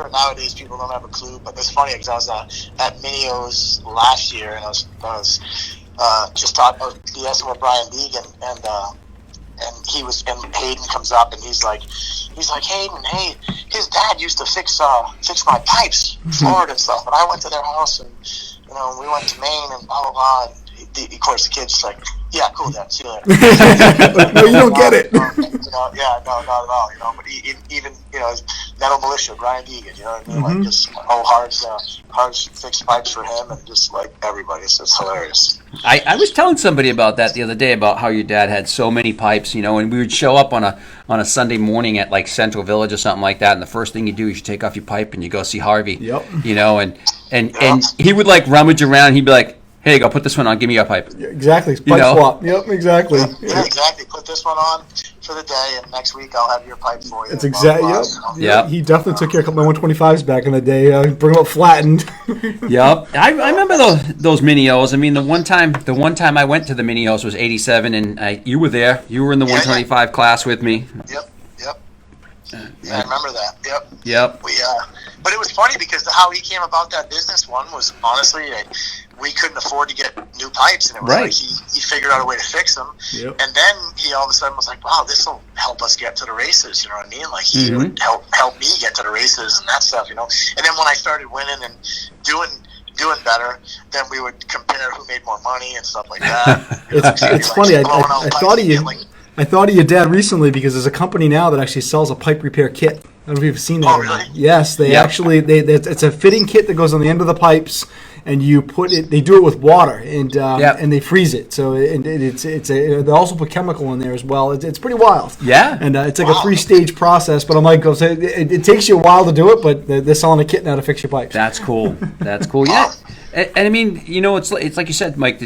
nowadays people don't have a clue. But it's funny because I was at Minio's last year, and I was just talking about BSing with Brian Deegan, and he was, and Hayden comes up and he's like, Hayden, hey, his dad used to fix my pipes in Florida and stuff, and I went to their house and we went to Maine and blah blah blah. And of course, the kid's like, yeah, cool, Dad, see you later. No, you don't get it. Not at all. But even Metal Militia, Brian Deegan, you know what I mean? Like just hard fix pipes for him, and just like everybody. It's just hilarious. I was telling somebody about that the other day, about how your dad had so many pipes, and we would show up on a Sunday morning at like Central Village or something like that, and the first thing you do is you take off your pipe and you go see Harvey. Yep. And he would like rummage around. He'd be like, "Hey, go put this one on. Give me your pipe." Yeah, exactly. Pipe swap. Yep, exactly. Yeah, exactly. Put this one on for the day, and next week I'll have your pipe for you. It's exactly. Yep. He definitely took care of my 125s back in the day. Bring them up flattened. Yep. I remember those Minios. I mean, the one time I went to the Minios was '87, and you were there. You were in the 125 class with me. Yep. Yeah, I remember that. Yep. But it was funny because how he came about that business one was honestly we couldn't afford to get new pipes, and it was like he figured out a way to fix them. Yep. And then he all of a sudden was like, wow, this will help us get to the races. You know what I mean? Like he would help me get to the races and that stuff. And then when I started winning and doing better, then we would compare who made more money and stuff like that. It's funny. I thought of your dad recently because there's a company now that actually sells a pipe repair kit. I don't know if you've seen that. Oh, really? Yes, they actually it's a fitting kit that goes on the end of the pipes, and you put it. They do it with water and they freeze it. So they also put chemical in there as well. It's pretty wild. Yeah, and it's like a 3-stage process. But I'm like, it takes you a while to do it, but they're selling a kit now to fix your pipes. That's cool. Yeah, and I mean, it's like you said, Mike.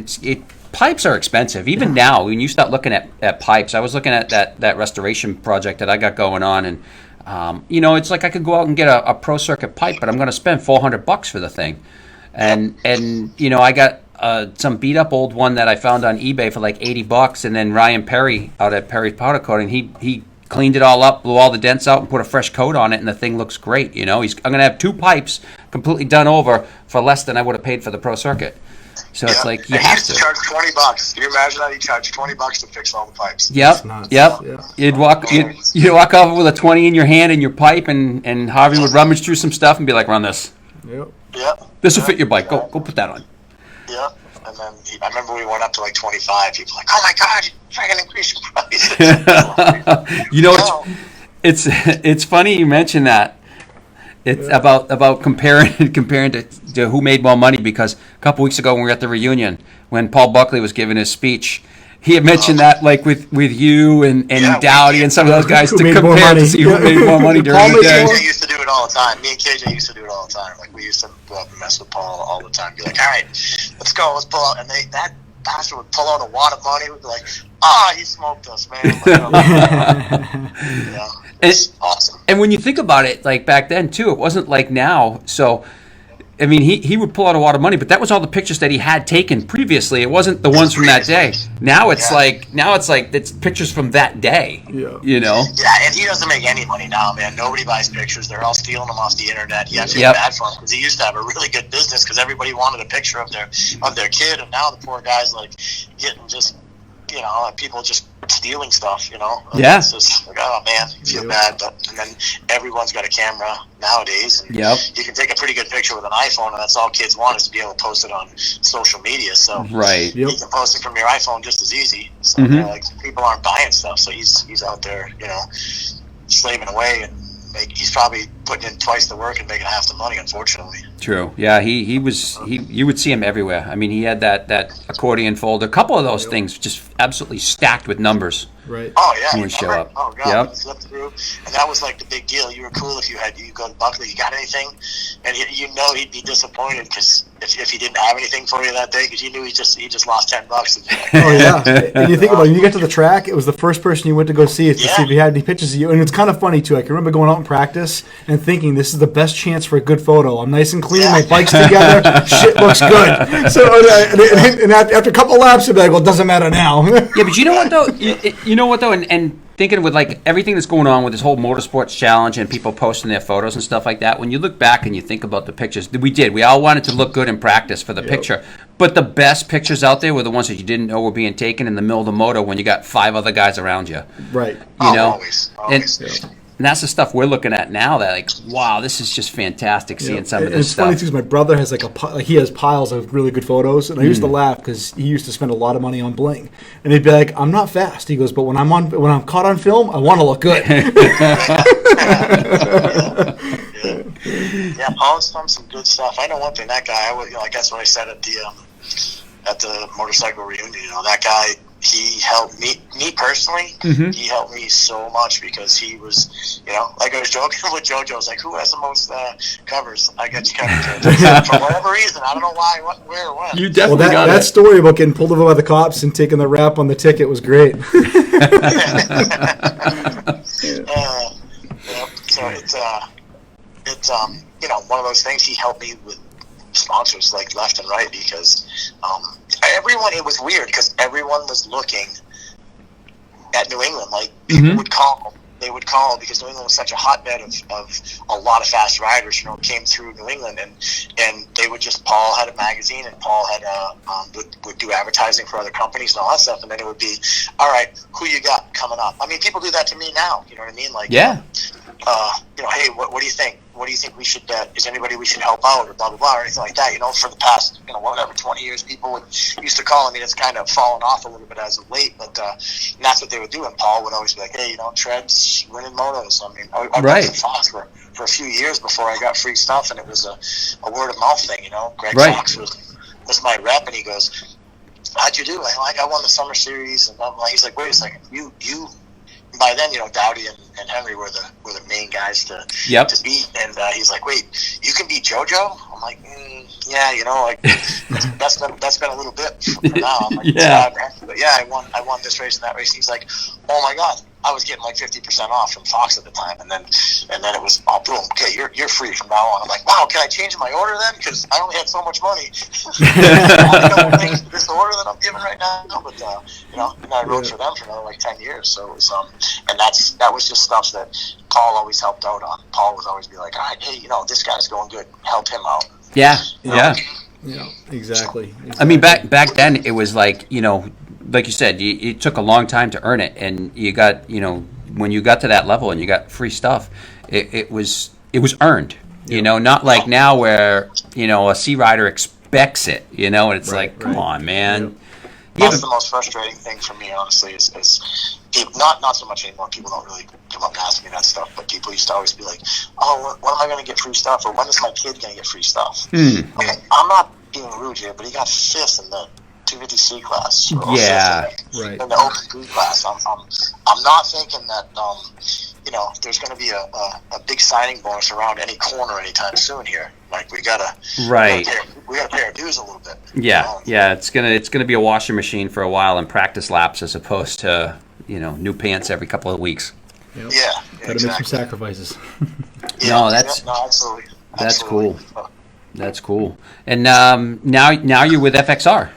Pipes are expensive. Even now, when you start looking at pipes, I was looking at that restoration project that I got going on, and it's like I could go out and get a pro circuit pipe, but I'm going to spend $400 for the thing, and I got some beat up old one that I found on eBay for like $80, and then Ryan Perry out at Perry's Powder Coating, he cleaned it all up, blew all the dents out, and put a fresh coat on it, and the thing looks great. I'm going to have 2 pipes completely done over for less than I would have paid for the pro circuit. So it's like you have to charge $20. Can you imagine that? He charged $20 to fix all the pipes. Yep. Yeah. You'd walk off with a 20 in your hand and your pipe, and Harvey would rummage through some stuff and be like, "Run this. Yep. This will fit your bike. Go put that on." Yeah. And then I remember we went up to like 25. People were like, "Oh my God, you're trying to increase your price." It's funny you mention that. It's about comparing to who made more money, because a couple weeks ago when we were at the reunion, when Paul Buckley was giving his speech, he had mentioned that like with you and Dowdy and some of those guys to compare to see who made more money during the day. KJ used to do it all the time. Me and KJ used to do it all the time. Like we used to go up and mess with Paul all the time. Be like, all right, let's go, let's pull out. And that bastard would pull out a wad of money. Would be like, he smoked us, man. It's awesome. And when you think about it, like back then too, it wasn't like now. So, I mean, he would pull out a lot of money, but that was all the pictures that he had taken previously. It wasn't the ones from that day. Now it's like it's pictures from that day. Yeah. Yeah, and he doesn't make any money now, man. Nobody buys pictures. They're all stealing them off the internet. You have to feel bad for him because he used to have a really good business because everybody wanted a picture of their kid, and now the poor guy's like getting just people just stealing stuff, Yeah. It's just like, oh man, you feel bad. And then everyone's got a camera nowadays. And you can take a pretty good picture with an iPhone, and that's all kids want is to be able to post it on social media. So you can post it from your iPhone just as easy. So like people aren't buying stuff, so he's out there, slaving away and he's probably putting in twice the work and making half the money, unfortunately. True. Yeah, he you would see him everywhere. I mean, he had that accordion folder. A couple of those things just absolutely stacked with numbers. Right. Oh yeah. When we show up. Oh god. Yep. When you flip through, and that was like the big deal. You were cool if you go to Buckley. You got anything? And he'd be disappointed because if he didn't have anything for you that day, because you knew he just lost $10. Like, oh yeah. And you think about it, when you get to the track, it was the first person you went to go see to see if he had any pictures of you. And it's kind of funny too. I can remember going out in practice and thinking, this is the best chance for a good photo. I'm nice and clean. My bike's together. Shit looks good. So and after a couple of laps, you'd be like, well, it doesn't matter now. Yeah, but you know what though? You know what though? And thinking with like everything that's going on with this whole motorsports challenge and people posting their photos and stuff like that, when you look back and you think about the pictures, we all wanted to look good in practice for the picture. But the best pictures out there were the ones that you didn't know were being taken in the middle of the moto when you got 5 other guys around you. Right. You know? Always. And that's the stuff we're looking at now. That like, wow, this is just fantastic seeing some of this stuff. It's funny too. My brother has he has piles of really good photos, and I used to laugh because he used to spend a lot of money on bling, and he'd be like, "I'm not fast." He goes, "But when I'm caught on film, I want to look good." Yeah, Paul's done some good stuff. I know one thing. That guy, I guess what I said at the motorcycle reunion. That guy. He helped me personally. Mm-hmm. He helped me so much because he was, like I was joking with JoJo. I was like, who has the most covers? I got you covered. For whatever reason, I don't know why, where, when. You definitely got that story about getting pulled over by the cops and taking the rap on the ticket was great. So it's one of those things. He helped me with sponsors like left and right because it was weird because everyone was looking at New England. Like people would call, they would call because New England was such a hotbed of a lot of fast riders, came through New England, and they would just, Paul had a magazine and Paul had would do advertising for other companies and all that stuff, and then it would be, all right, who you got coming up? I mean, people do that to me now, you know what I mean? Like, yeah. Hey, what do you think? What do you think we should, is anybody we should help out or blah, blah, blah, or anything like that? For the past, 20 years, people used to call. I mean, it's kind of fallen off a little bit as of late, but and that's what they would do. And Paul would always be like, hey, Tread's winning motos. I mean, I worked for Fox for a few years before I got free stuff, and it was a word of mouth thing, Greg Fox was my rep, and he goes, how'd you do? I won the summer series, and he's like, wait a second, you by then, Dowdy and Henry were the main guys to beat, and he's like, "Wait, you can beat JoJo?" I'm like, "Yeah, that's been a little bit from now." I'm like, yeah, but yeah, I won this race and that race. He's like, "Oh my god." I was getting like 50% off from Fox at the time, and then it was boom. Okay, you're free from now on. I'm like, wow, can I change my order then? Because I only had so much money. I don't think this order that I'm giving right now, but and I rode for them for another like 10 years. So it was and that was just stuff that Paul always helped out on. Paul would always be like, all right, hey, this guy's going good. Help him out. Yeah. Yeah, exactly. I mean, back then it was like like you said, it took a long time to earn it, and you got, when you got to that level and you got free stuff, it was earned, not like now where, a C rider expects it, and it's come on, man. Yeah. That's the most frustrating thing for me, honestly, is people, not so much anymore. People don't really come up and ask me that stuff, but people used to always be like, oh, when am I going to get free stuff, or when is my kid going to get free stuff? I'm not being rude here, but he got 5th in the 250C class. Right. In the open B class. I'm not thinking that there's going to be a big signing bonus around any corner anytime soon here. Like we gotta pay our dues a little bit. Yeah. It's gonna be a washing machine for a while and practice laps as opposed to new pants every couple of weeks. Yep. Yeah, gotta make some sacrifices. Absolutely. That's cool. That's cool. And now you're with FXR.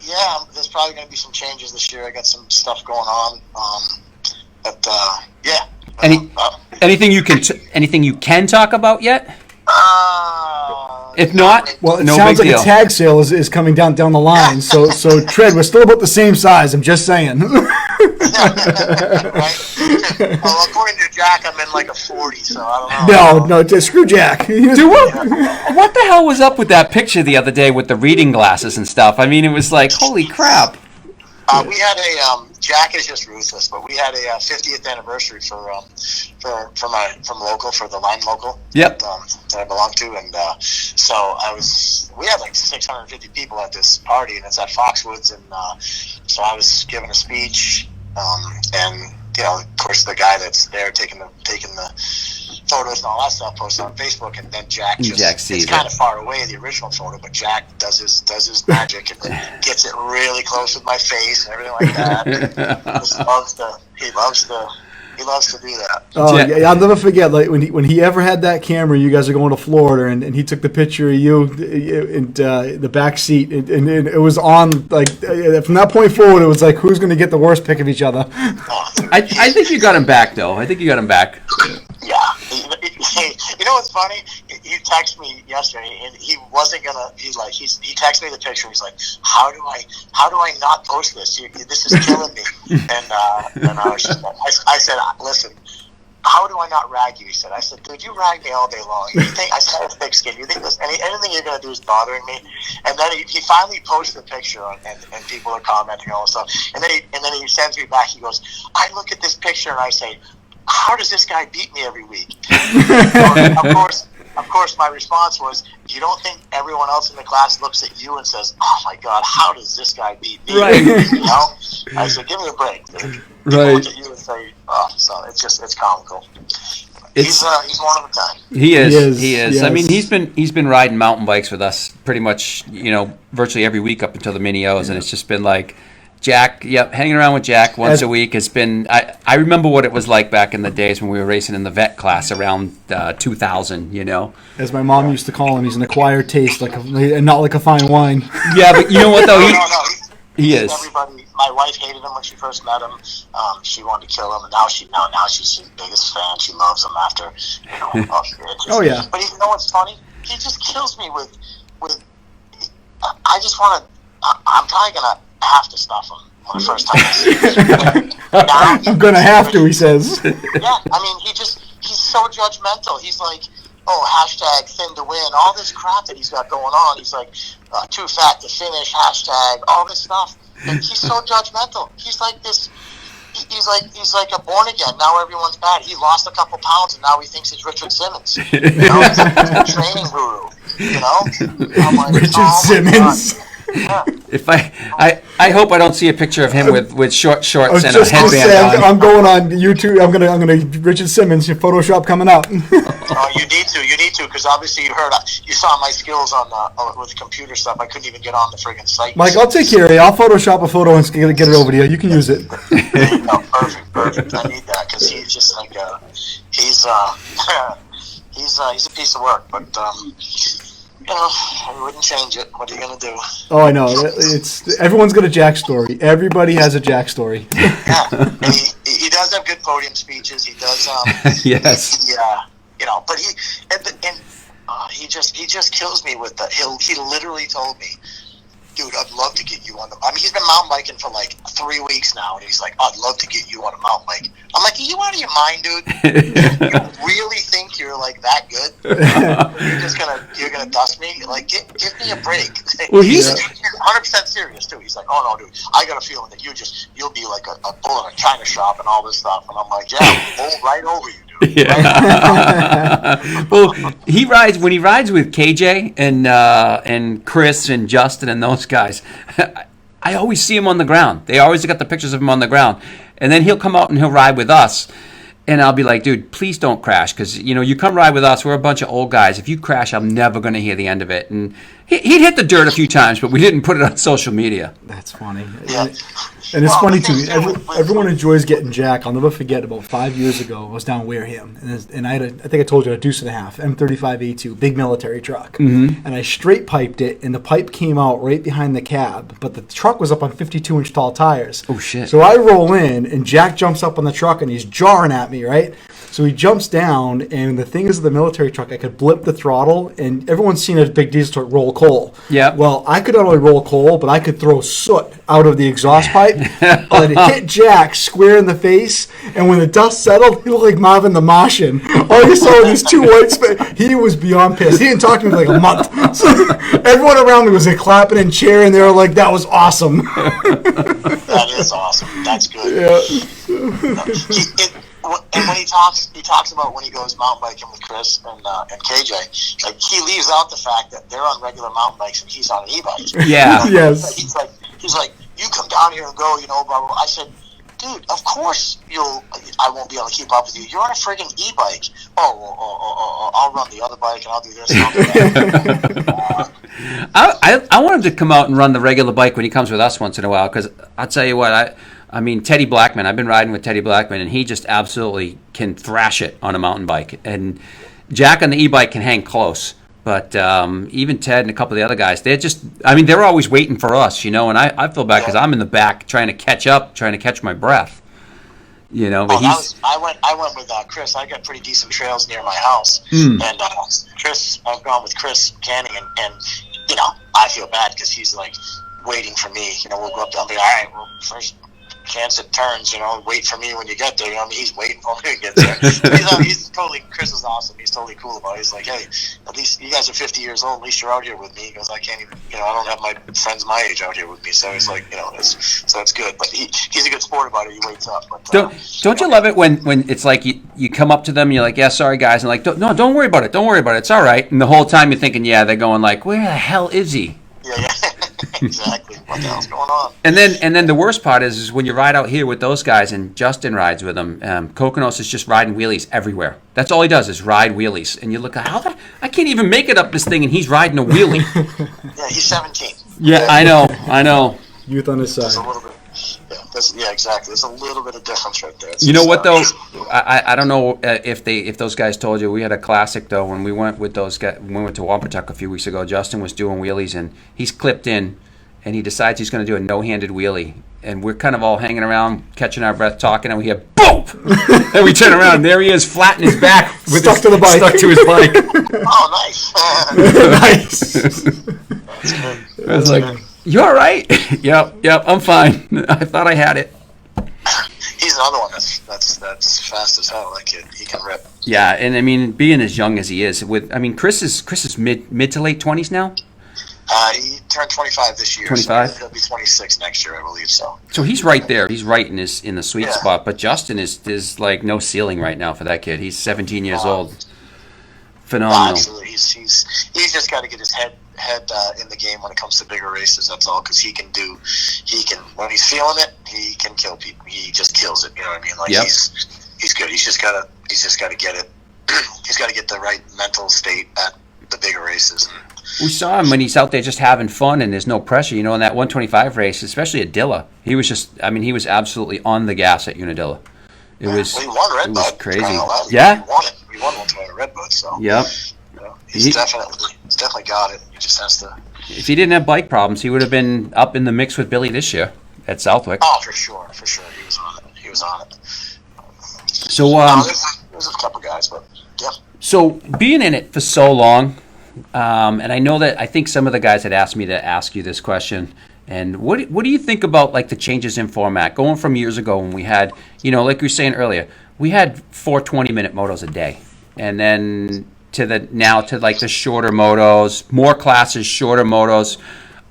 Yeah. There's probably going to be some changes this year. I got some stuff going on. But yeah. Anything you can talk about yet? If not, well, it no sounds big like deal. a tag sale is coming down the line. So Tread, we're still about the same size. I'm just saying. Right? Well, according to Jack, I'm in like a 40, so I don't know. No, screw Jack. Dude, what the hell was up with that picture the other day with the reading glasses and stuff? I mean, it was like, holy crap. We had Jack is just ruthless. But we had a 50th anniversary from local, for the line local. Yep. That I belong to, and so we had like 650 people at this party, and it's at Foxwoods, and so I was giving a speech, and of course the guy that's there taking the photos and all that stuff posted on Facebook, and then Jack sees it's kind of far away, the original photo, but Jack does his magic and gets it really close with my face and everything like that. He loves to do that. Oh, yeah, I'll never forget, like when he ever had that camera. You guys are going to Florida, and he took the picture of you in the back seat, and it was on, like, from that point forward, it was like, who's going to get the worst pic of each other? I think you got him back, though. I think you got him back. Yeah. You know what's funny? He texted me yesterday, and he wasn't gonna. He texted me the picture. He's like, "How do I not post this? This is killing me." And I said, "Listen, how do I not rag you?" He said, "I said, dude, you rag me all day long. You think I said I have thick skin? You think anything you're gonna do is bothering me?" And then he finally posted the picture, and people are commenting all this stuff. And then he sends me back. He goes, "I look at this picture and I say, how does this guy beat me every week?" Of course, my response was, "You don't think everyone else in the class looks at you and says, 'Oh my God, how does this guy beat me?'" Right. I said, "Give me a break." People Right. look at you and say, "Oh," so it's comical. He's one of a kind. He is. Yes. I mean, he's been riding mountain bikes with us pretty much, virtually every week up until the mini O's, and it's just been like, Jack, hanging around with Jack once a week has been. I remember what it was like back in the days when we were racing in the vet class around 2000. As my mom used to call him, he's an acquired taste, and not like a fine wine. Yeah, but you know what though? No. He is. Everybody. My wife hated him when she first met him. She wanted to kill him, and now she's his biggest fan. She loves him after. Oh yeah. But you know what's funny? He just kills me with. I just want to. I'm probably gonna have to stuff him when the first time I see him. I'm gonna have to, he says. Yeah, I mean, he's so judgmental. He's like, "Oh, hashtag thin to win," all this crap that he's got going on. He's like, "Too fat to finish," hashtag, all this stuff. And he's so judgmental. He's like this. He's like a born again. Now everyone's bad. He lost a couple pounds, and now he thinks he's Richard Simmons. He's like a training guru. I'm like, Richard Simmons. Yeah. If I hope I don't see a picture of him with short shorts and a headband on. I'm going on YouTube. I'm gonna Richard Simmons Photoshop coming up. You need to, because obviously you saw my skills on with computer stuff. I couldn't even get on the friggin' site. Mike, I'll take care of you. I'll Photoshop a photo and get it over to you. You can use it. There you go. Perfect. I need that, because he's just like he's a piece of work, but. I wouldn't change it. What are you gonna do? Oh, I know. Everyone's got a Jack story. Everybody has a Jack story. Yeah, and he does have good podium speeches. He does. Yes. But he just kills me with that. He literally told me, "Dude, I'd love to get you on the." I mean, he's been mountain biking for like 3 weeks now, and he's like, "I'd love to get you on a mountain bike." I'm like, "Are you out of your mind, dude? You really think you're like that good? You're gonna dust me? Like, give me a break." Well, he's 100% serious too. He's like, "Oh no, dude, I got a feeling that you'll be like a bull in a china shop and all this stuff." And I'm like, "Yeah, bull right over you, dude." Yeah. Well, when he rides with KJ and Chris and Justin and those guys. I always see him on the ground. They always got the pictures of him on the ground, and then he'll come out and he'll ride with us. And I'll be like, "Dude, please don't crash, because you come ride with us. We're a bunch of old guys. If you crash, I'm never going to hear the end of it." And he'd hit the dirt a few times, but we didn't put it on social media. That's funny. Yeah. And it's funny too. Everyone enjoys getting Jack. I'll never forget. About 5 years ago, I was down Wareham, and I think I told you, a deuce and a half M35A2, big military truck, and I straight piped it, and the pipe came out right behind the cab, but the truck was up on 52-inch tall tires. Oh shit! So I roll in, and Jack jumps up on the truck, and he's jarring at me, right? So he jumps down, and the thing is, the military truck, I could blip the throttle, and everyone's seen a big diesel truck roll coal. Yeah. Well, I could not only roll coal, but I could throw soot out of the exhaust pipe. But it hit Jack square in the face, and when the dust settled, he looked like Marvin the Martian. All you saw was these two white spaces. He was beyond pissed. He didn't talk to me for like a month. So everyone around me was like clapping and cheering. They were like, "That was awesome." That is awesome. That's good. Yeah. And when he talks about when he goes mountain biking with Chris and KJ, like he leaves out the fact that they're on regular mountain bikes and he's on an e-bike. Yeah. Yes. He's like, you come down here and go, blah, blah, blah. I said, dude, of course I won't be able to keep up with you. You're on a friggin' e-bike. I'll run the other bike and I'll do this and I'll do that. I want him to come out and run the regular bike when he comes with us once in a while, because I'll tell you what, I mean, Teddy Blackman, I've been riding with Teddy Blackman, and he just absolutely can thrash it on a mountain bike. And Jack on the e-bike can hang close. But even Ted and a couple of the other guys, they're always waiting for us, and I feel bad because I'm in the back trying to catch up, trying to catch my breath. But I went with Chris. I got pretty decent trails near my house. And Chris, I've gone with Chris Canning, and I feel bad because he's like waiting for me. We'll go up there and be, all right, well, first chance it turns, wait for me when you get there. He's waiting for me to get there. Chris is awesome. He's totally cool about it. He's like, hey, at least you guys are 50 years old. At least you're out here with me. He goes, I can't even, I don't have my friends my age out here with me. So he's like, so it's good. But he's a good sport about it. He waits up. But, don't you love it when it's like you come up to them and you're like, yeah, sorry guys, and like, don't worry about it. Don't worry about it. It's all right. And the whole time you're thinking, yeah, they're going like, where the hell is he? Yeah. Exactly. What the hell's going on? And then the worst part is when you ride out here with those guys, and Justin rides with them. Kokonos is just riding wheelies everywhere. That's all he does is ride wheelies. And you look, I can't even make it up this thing, and he's riding a wheelie. Yeah, he's 17. Yeah, I know. Youth on his side. There's a little bit. Yeah, exactly. There's a little bit of difference right there. You know what though? I don't know if those guys told you. We had a classic though when we went with those guys. When we went to Wampatuck a few weeks ago. Justin was doing wheelies and he's clipped in, and he decides he's going to do a no-handed wheelie. And we're kind of all hanging around, catching our breath, talking, and we hear boom, and we turn around, and there he is, flat in his back, stuck to his bike. Oh, nice. Nice. I was like, you all right? Yep, I'm fine. I thought I had it. He's another one that's fast as hell. That kid, he can rip. Yeah, and I mean, being as young as he is, Chris is mid to late 20s now. He turned 25 this year. 25. So he'll be 26 next year, I believe. So he's right there. He's right in the sweet spot. But Justin is like no ceiling right now for that kid. He's 17 years old. Phenomenal. Absolutely. He's just got to get his head in the game when it comes to bigger races. That's all, because he can when he's feeling it, he can kill people. He just kills it. You know what I mean? Like he's good. He's just got to get it. He's got to get the right mental state at the bigger races. We saw him when he's out there just having fun and there's no pressure. In that 125 race, especially at Dilla, he was absolutely on the gas at Unadilla. He won Redbud. Crazy. Yeah, we won one time at Redbud. So yep. He's definitely got it. He just has to. If he didn't have bike problems, he would have been up in the mix with Billy this year at Southwick. Oh, for sure. He was on it. So there's a couple guys, but yeah. So being in it for so long. And I know that I think some of the guys had asked me to ask you this question. And what do you think about like the changes in format going from years ago when we had, like we were saying earlier, we had 4 20-minute motos a day, and then to like the shorter motos, more classes, shorter motos.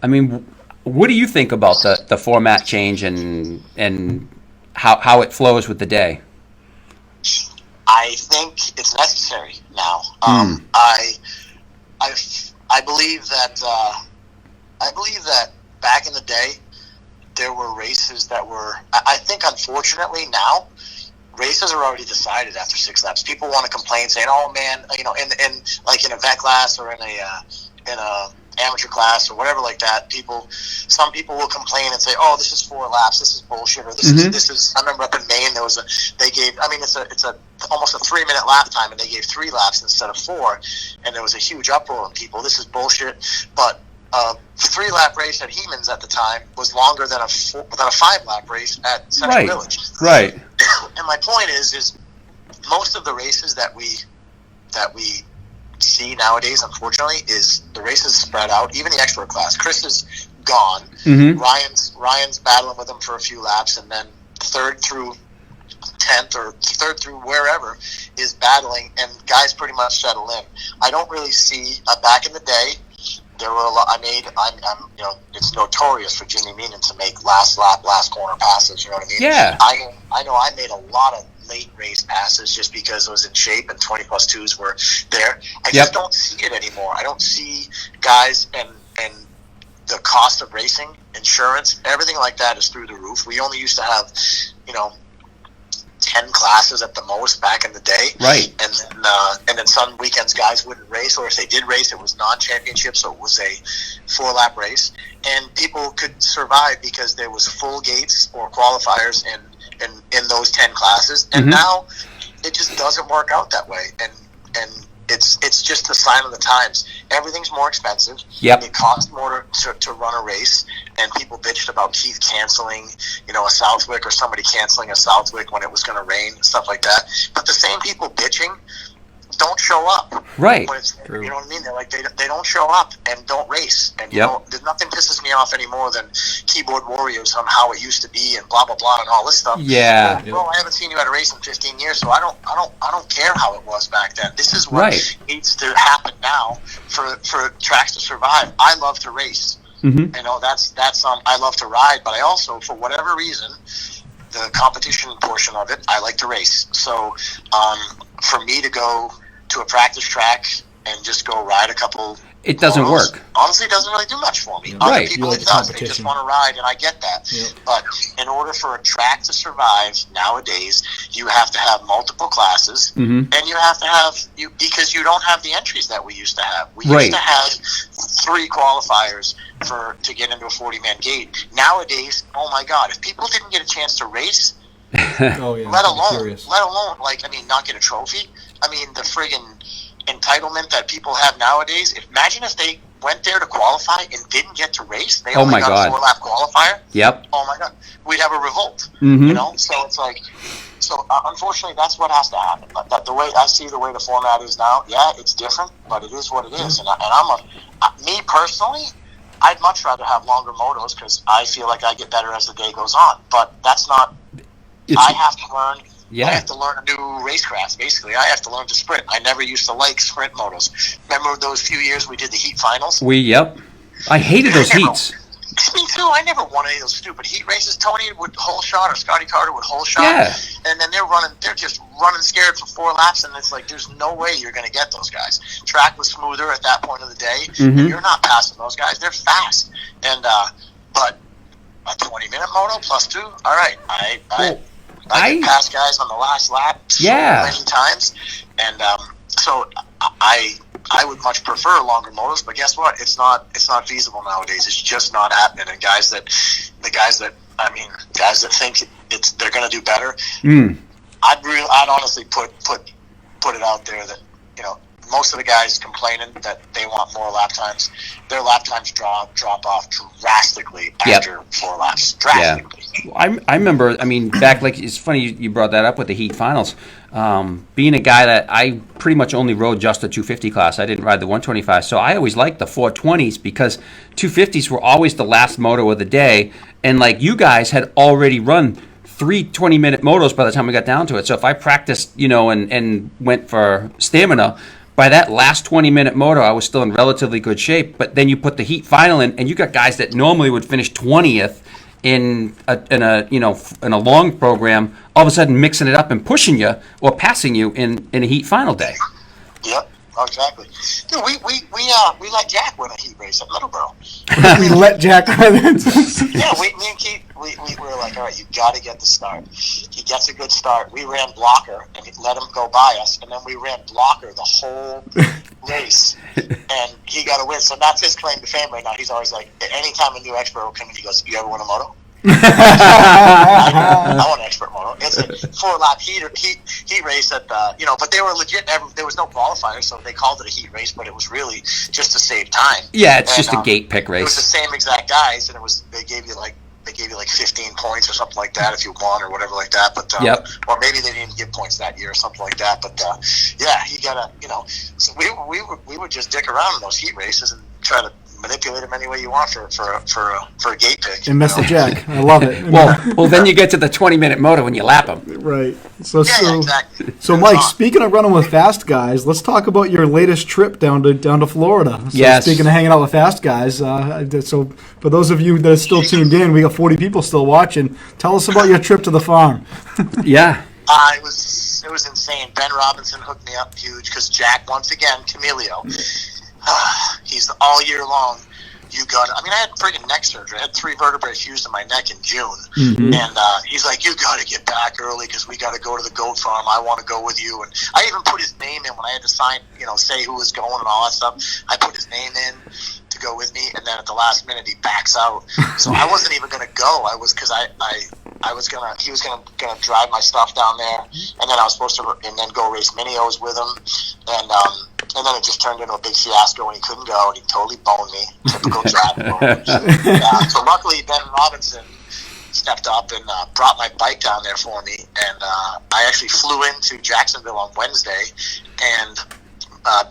I mean, what do you think about the format change and how it flows with the day? I think it's necessary now. I believe that back in the day there were races that were. I think unfortunately now races are already decided after 6 laps. People want to complain, saying, "Oh man, in like in a vet class or in a amateur class or whatever like that." Some people will complain and say, "Oh, this is 4 laps. This is bullshit." Or this is. I remember up in Maine there was it's almost a 3-minute lap time, and they gave 3 laps instead of 4, and there was a huge uproar in people. This is bullshit. But a 3-lap race at Heeman's at the time was longer than a 5-lap race at Central Village. Right. And my point is most of the races that we see nowadays, unfortunately, is the races spread out. Even the expert class, Chris is gone. Ryan's battling with him for a few laps, and then 3rd through 10th or 3rd through wherever is battling, and guys pretty much settle in. I don't really see back in the day. There were a lot. I'm it's notorious for Jimmy Meenan to make last lap, last corner passes. You know what I mean? Yeah. I know. I made a lot of late race passes just because I was in shape and 20+2s were there. I just don't see it anymore. I don't see guys and the cost of racing, insurance, everything like that is through the roof. We only used to have, 10 classes at the most back in the day. Right. And then some weekends guys wouldn't race, or if they did race, it was non-championship, so it was a 4-lap race. And people could survive because there was full gates or qualifiers in those 10 classes. And now it just doesn't work out that way. And it's just a sign of the times. Everything's more expensive. Yep. It costs more to run a race, and people bitched about Keith canceling, a Southwick, or somebody canceling a Southwick when it was going to rain and stuff like that. But the same people bitching don't show up. Right. When it's, you know what I mean? They're like, they don't show up and don't race. And there's nothing pisses me off anymore than keyboard warriors on how it used to be and blah blah blah and all this stuff. Yeah. Well, I haven't seen you at a race in 15 years, so I don't care how it was back then. This is what needs to happen now for tracks to survive. I love to race. That's I love to ride, but I also, for whatever reason, the competition portion of it, I like to race. So for me to go to a practice track and just go ride a couple, it doesn't work. Honestly, it doesn't really do much for me. Other people, it does. They just want to ride, and I get that. Yep. But in order for a track to survive nowadays, you have to have multiple classes, and you have to have because you don't have the entries that we used to have. We used to have 3 qualifiers to get into a 40-man gate. Nowadays, oh my God, if people didn't get a chance to race, let alone not get a trophy. I mean, the friggin' entitlement that people have nowadays. Imagine if they went there to qualify and didn't get to race. They only got a 4-lap qualifier. Yep. Oh my God, we'd have a revolt. So it's like, unfortunately, that's what has to happen. But the way I see the way the format is now, it's different, but it is what it is. And me personally, I'd much rather have longer motos because I feel like I get better as the day goes on. But that's not. I have to learn. I have to learn a new racecraft, basically. I have to learn to sprint. I never used to like sprint motos. Remember those few years we did the heat finals? I hated those heats. Me too. I never won any of those stupid heat races. Tony would hole shot or Scotty Carter would hole shot. Yeah. And then they're just running scared for 4 laps, and it's like there's no way you're going to get those guys. Track was smoother at that point of the day, and you're not passing those guys. They're fast. And but a 20-minute moto plus 2, all right. I get past guys on the last lap so many times, and so I would much prefer longer motos. But guess what? It's not feasible nowadays. It's just not happening. And guys that think they're going to do better. I'd honestly put it out there that most of the guys complaining that they want more lap times. Their lap times drop off drastically after 4 laps. Drastically. Yeah. I remember, back, it's funny you brought that up with the heat finals. Being a guy that I pretty much only rode just the 250 class. I didn't ride the 125. So I always liked the 420s because 250s were always the last moto of the day. And you guys had already run 3 20-minute motos by the time we got down to it. So if I practiced, and went for stamina, by that last 20-minute moto, I was still in relatively good shape. But then you put the heat final in, and you got guys that normally would finish 20th in a long program, all of a sudden mixing it up and pushing you or passing you in a heat final day. Yep. Exactly. Dude, we let Jack win a heat race at Middleborough. We let Jack win it. Me and Keith, we were like, all right, you got to get the start. He gets a good start. We ran blocker and let him go by us, and then we ran blocker the whole race, and he got a win. So that's his claim to fame right now. He's always like, anytime a new expert will come in, he goes, "You ever win a moto?" I want an expert moto. It's a 4-lap heat race at but they were legit. There was no qualifier, so they called it a heat race, but it was really just to save time. Yeah, it's just a gate pick race. It was the same exact guys, and they gave you they gave you like 15 points or something like that if you won or whatever like that. But or maybe they didn't give points that year or something like that. But yeah, you gotta, so we would just dick around in those heat races and try to manipulate them any way you want for a gate pick. And miss the jack. I love it. Well, then you get to the 20-minute moto when you lap them. Right. Exactly. So Mike, speaking of running with fast guys, let's talk about your latest trip down to Florida. So yes. Speaking of hanging out with fast guys, so for those of you that are still tuned in, we got 40 people still watching. Tell us about your trip to the farm. Yeah. It was insane. Ben Robinson hooked me up huge because Jack, once again, Camilio, he's all year long. I had freaking neck surgery. I had 3 vertebrae fused in my neck in June. Mm-hmm. And he's like, you got to get back early because we got to go to the goat farm. I want to go with you. And I even put his name in when I had to sign, say who was going and all that stuff. I put his name in to go with me. And then at the last minute, he backs out. So I wasn't even going to go. I was, because he was going to drive my stuff down there. And then I was supposed to, and then go race Minios with him. And then it just turned into a big fiasco when he couldn't go, and he totally boned me. Typical driving. So luckily, Ben Robinson stepped up and brought my bike down there for me. And I actually flew into Jacksonville on Wednesday, and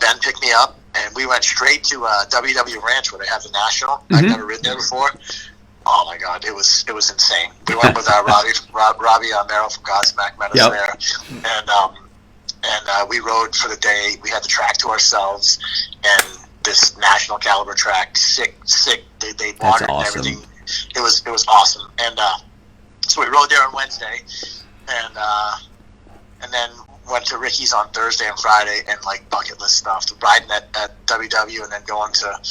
Ben picked me up, and we went straight to WW Ranch where they have the National. Mm-hmm. I've never ridden there before. Oh my God, it was insane. We went with Robbie Merrill from Godsmack met us there, and we rode for the day. We had the track to ourselves, and this national caliber track, sick. They watered and everything. It was awesome. And so we rode there on Wednesday, and then went to Ricky's on Thursday and Friday, and like bucket list stuff. Riding at WW and then going to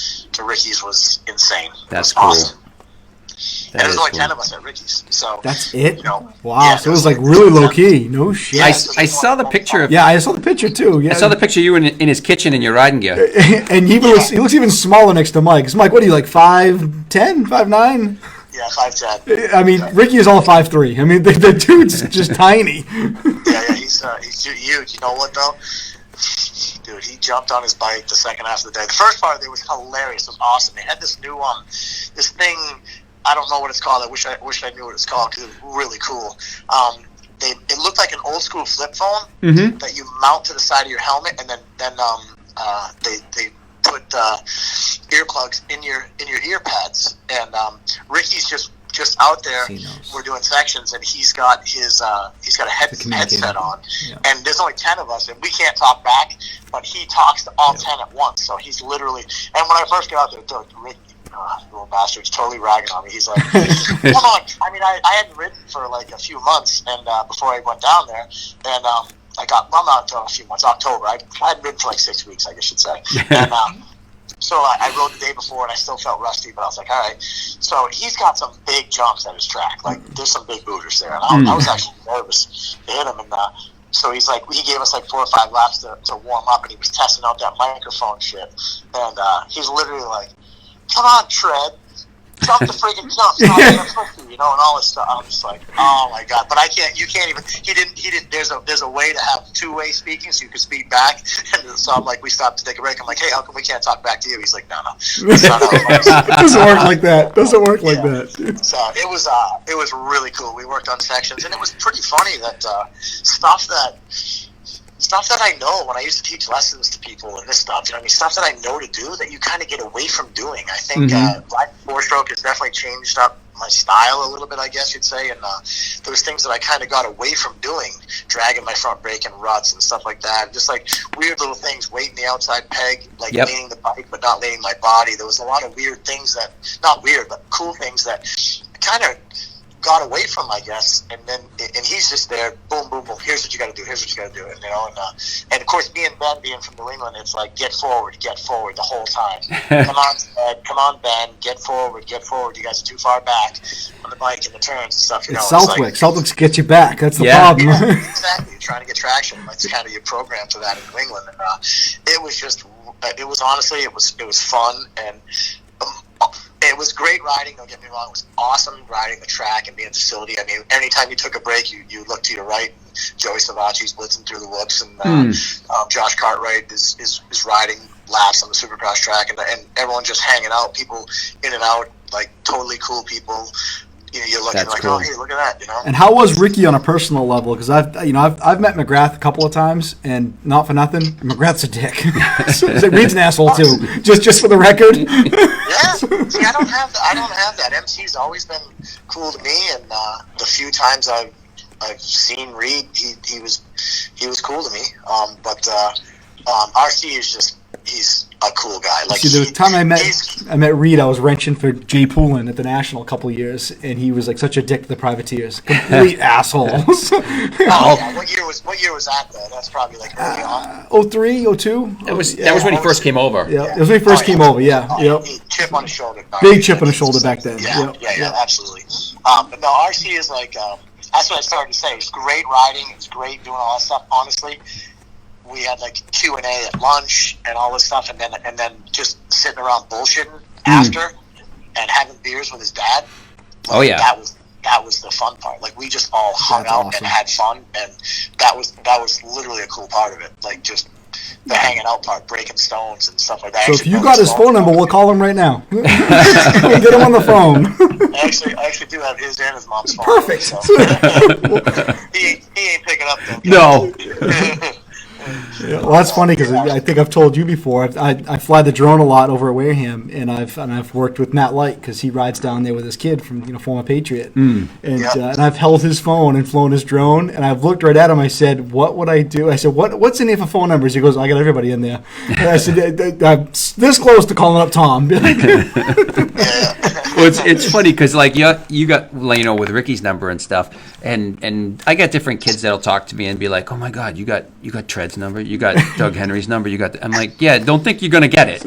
Ricky's was insane. That's cool. Awesome. That and there's only cool. 10 of us at Ricky's, so that's it. Wow, yeah, so it was like really low key. No shit. I saw the picture. I saw the picture too. Yeah. I saw the picture of you in his kitchen in your riding gear. And he looks even smaller next to Mike. 'Cause Mike, what are you, like 5'10", 5'9"? Yeah, 5'10". I mean, Ricky is all 5'3". I mean, the dude's just tiny. Yeah, he's huge. You know what though? Dude, he jumped on his bike the second half of the day. The first part of it was hilarious. It was awesome. They had this new this thing. I don't know what it's called. I wish I knew what it's called because it was really cool. It looked like an old school flip phone that you mount to the side of your helmet, and then they put earplugs in your ear pads. And Ricky's just out there. We're doing sections, and he's got a headset on, and there's only 10 of us, and we can't talk back, but he talks to all 10 at once. So he's literally. And when I first got out there, Ricky. Little bastard's totally ragging on me. He's like, come on. I mean, I hadn't ridden for like a few months, and before I went down there, and not until a few months, October. I hadn't ridden for like 6 weeks, I guess you'd say. And so I rode the day before, and I still felt rusty, but I was like, all right. So he's got some big jumps at his track. Like, there's some big booters there, and I was actually nervous to hit him, and so he gave us like 4 or 5 laps to warm up, and he was testing out that microphone shit, and he's literally like, come on, Tread. Jump the friggin' jump, and all this stuff. I'm just like, oh my God. But you can't even, he didn't, there's a way to have two-way speaking so you can speak back. And so I'm like, we stopped to take a break. I'm like, hey, how come we can't talk back to you? He's like, no. That's not how it works. It doesn't work like that. That. So it was really cool. We worked on sections, and it was pretty funny that stuff that I know when I used to teach lessons to people and this stuff, stuff that I know to do that you kind of get away from doing. I think riding 4-stroke has definitely changed up my style a little bit, I guess you'd say, and there was things that I kind of got away from doing, dragging my front brake and ruts and stuff like that, just like weird little things, weighting the outside peg, like leaning the bike but not leaning my body. There was a lot of weird things that, not weird, but cool things that kind of got away from, I guess, and he's just there, boom, boom, boom. Here's what you got to do. And of course, me and Ben being from New England, it's like get forward the whole time. Come on, Ben, get forward. You guys are too far back on the bike and the turns and stuff. It's Southwick. Southwick's get you back. That's the problem. Yeah, exactly. You're trying to get traction. That's kind of your program for that in New England. And it was fun, and it was great riding, don't get me wrong. It was awesome riding the track and being at the facility. I mean, anytime you took a break, you look to your right, and Joey Savacci's blitzing through the whoops, and Josh Cartwright is riding laps on the Supercross track, and everyone just hanging out, people in and out, like totally cool people. you're looking That's like, cool. oh, hey, look at that, And how was Ricky on a personal level? Because I've met McGrath a couple of times, and not for nothing, McGrath's a dick. So Reed's an asshole too. Just for the record. Yeah. See, I don't have that. MC's always been cool to me, and the few times I've seen Reed, he was cool to me. But RC is just, he's a cool guy. Like, See, the time I met Reed, I was wrenching for Jay Poulin at the National a couple of years, and he was like such a dick to the privateers, complete assholes. Yeah. What year was that though? That's probably like early on. 03, 02? That was when he first came over. Yeah, it was when he first came over. Yeah, yep. Chip on his shoulder. Big chip on his shoulder back then. Yeah, Yep. Absolutely. But no, RC is like, that's what I started to say. It's great riding. It's great doing all that stuff. Honestly, we had like Q&A at lunch and all this stuff, and then just sitting around bullshitting after and having beers with his dad. Like, Oh yeah, that was the fun part. Like, we just all hung out awesome. and had fun, and that was literally a cool part of it. Like, just the hanging out part, breaking stones and stuff like that. So if you got his phone number, we'll call him right now. We'll get him on the phone. I actually do have his and his mom's phone. Perfect. So. he ain't picking up though. no. Yeah, well, that's funny because I think I've told you before. I fly the drone a lot over at Wareham, and I've worked with Matt Light because he rides down there with his kid from former Patriot, and I've held his phone and flown his drone, and I've looked right at him. I said, "What would I do?" I said, "What's in here for phone numbers?" He goes, "I got everybody in there." And I said, "I'm this close to calling up Tom." Well, it's funny because like you got with Ricky's number and stuff, and I got different kids that'll talk to me and be like, "Oh my God, you got Tread's number, you got Doug Henry's number, you got." I'm like, "Yeah, don't think you're gonna get it."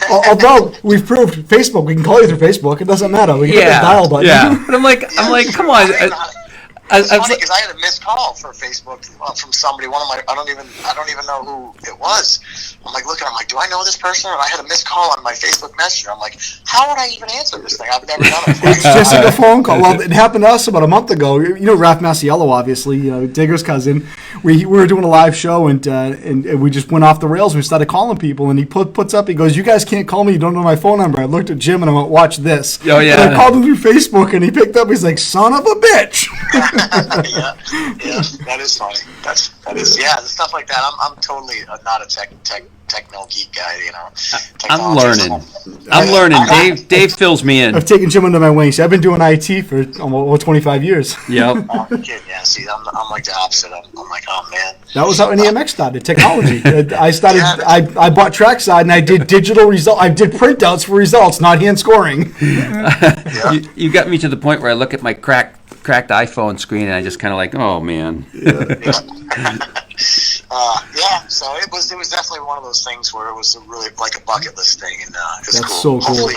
Although we've proved Facebook, we can call you through Facebook. It doesn't matter. We can hit that dial button. Yeah, but I'm like, come on. It's funny because I had a missed call for Facebook from somebody. I don't even know who it was. I'm like looking. I'm like, do I know this person? And I had a missed call on my Facebook Messenger. I'm like, how would I even answer this thing? I've never done it before. It's just like a phone call. Well, it happened to us about a month ago. Ralph Masiello, obviously, Digger's cousin. We were doing a live show and we just went off the rails. We started calling people, and he puts up. He goes, "You guys can't call me. You don't know my phone number." I looked at Jim and I went, "Watch this." Oh yeah. And I called him through Facebook, and he picked up. He's like, "Son of a bitch." yeah, that is funny. That is the stuff like that. I'm totally not a techno geek guy. I'm learning. Dave fills me in. I've taken Jim under my wing. So I've been doing IT for almost 25 years. Yep. Yeah. See, I'm like the opposite. I'm like, oh man. That was how NEMX started. Technology. I started. I bought Trackside and I did digital result. I did printouts for results, not hand scoring. You got me to the point where I look at my cracked iPhone screen and I just kind of like, oh man. So it was definitely one of those things where it was really like a bucket list thing, and it's That's cool. so cool.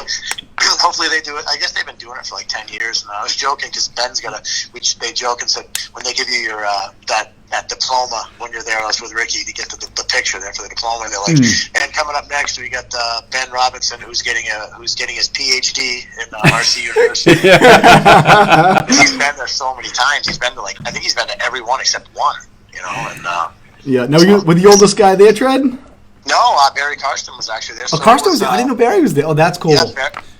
Hopefully they do it. I guess they've been doing it for like 10 years now. I was joking because Ben's they joke and said when they give you your that diploma when you're there, I was with Ricky to get the picture there for the diploma. They're like, and coming up next we got Ben Robinson who's getting his PhD in RC University. He's been there so many times. He's been to I think he's been to every one except one. And yeah. Now you were the oldest guy there, Tread? No, Barry Karsten was actually there. Oh, Karsten was there. I didn't know Barry was there. Oh, that's cool. Yeah,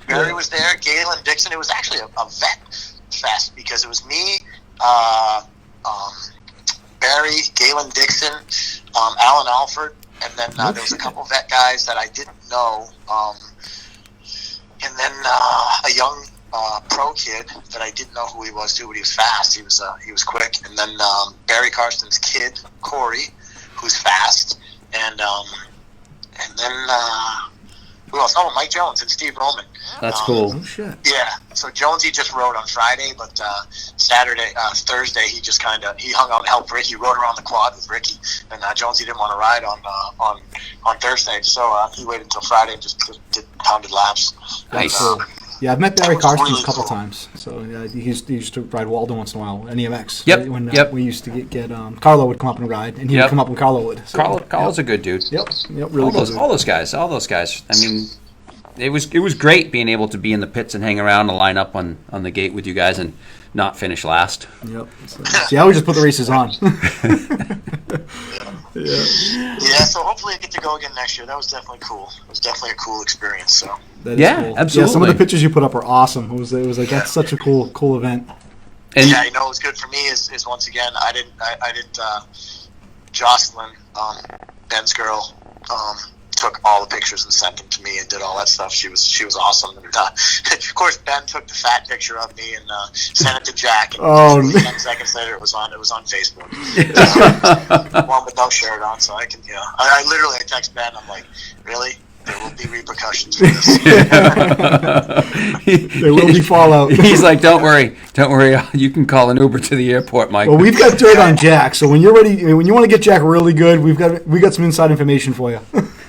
Barry was there. Galen Dixon. It was actually a vet fest because it was me, Barry, Galen Dixon, Alan Alford, and then there was a couple vet guys that I didn't know, and then a young pro kid that I didn't know who he was too, but he was fast. He was quick, and then Barry Karsten's kid Corey, who's fast, and then who else? Oh, Mike Jones and Steve Roman. That's cool. Oh shit. Yeah. So Jonesy just rode on Friday, but Thursday he just he hung out and helped Ricky. Rode around the quad with Ricky, and Jonesy didn't want to ride on Thursday, so he waited until Friday and just did pounded laps. Nice. Cool. Yeah, I've met Barry Karsten really a couple cool. times. So yeah, he used to ride Waldo once in a while, NEMX. Yep. Right? When Yep. we used to get Carlo would come up and ride, and he would come up when Carlo would. So, Carlo's a good dude. Yep. Really All those guys. I mean, it was great being able to be in the pits and hang around and line up on the gate with you guys and not finish last. Yep. See, I would just put the races on. Yeah, so hopefully I get to go again next year. That was definitely cool. It was definitely a cool experience. So that is cool. Absolutely. Yeah, some of the pictures you put up are awesome. It was like that's such a cool event. And yeah, you know what's good for me is once again I didn't Jocelyn, Ben's girl, took all the pictures and sent them to me and did all that stuff. She was awesome. And, of course, Ben took the fat picture of me and sent it to Jack. And 10 seconds later, it was on Facebook. One with no shirt on, so I can, I literally text Ben. I'm like, really? There will be repercussions for this. There will be fallout. He's like, don't worry. You can call an Uber to the airport, Mike. Well, we've got dirt on Jack, so when you're ready, when you want to get Jack really good, we got some inside information for you.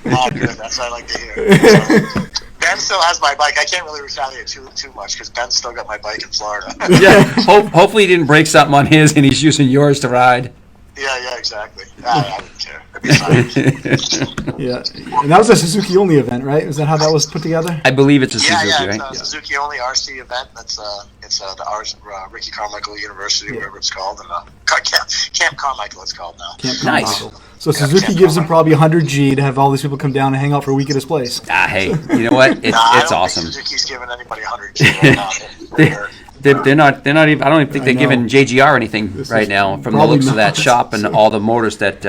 Oh, good. That's what I like to hear. So, Ben still has my bike. I can't really retaliate too much because Ben's still got my bike in Florida. Yeah. Hopefully he didn't break something on his and he's using yours to ride. Yeah, exactly. I wouldn't care. It'd be fine. Yeah, and that was a Suzuki only event, right? Is that how that was put together? I believe it's a Suzuki, it's right? a Suzuki only RC event. It's the Ricky Carmichael University, whatever it's called, and Camp Carmichael it's called now. Camp Nice. Carmichael. So Suzuki gives him probably 100 G to have all these people come down and hang out for a week at his place. Hey, you know what? It's awesome. Think Suzuki's giving anybody 100 G right now. They're not even. I don't even think they're giving JGR anything right now from the looks of that shop and all the motors that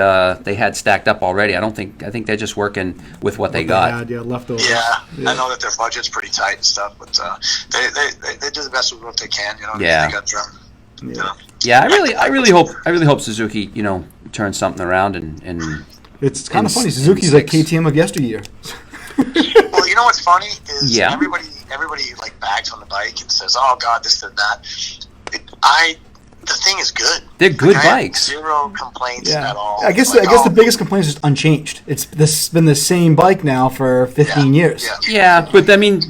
they had stacked up already. I think they're just working with what they got. Leftovers. Yeah, I know that their budget's pretty tight and stuff, but they do the best with what they can. You know. Yeah. They got Yeah, I really hope Suzuki turns something around and it's kind of funny. Suzuki's like KTM of yesteryear. Well, you know what's funny is Yeah. everybody like bags on the bike and says, "Oh God, this and that." The thing is good. They're good Like, I have bikes. Zero complaints at all. I guess the biggest complaint is just unchanged. It's been the same bike now for 15 years. Yeah, but I mean,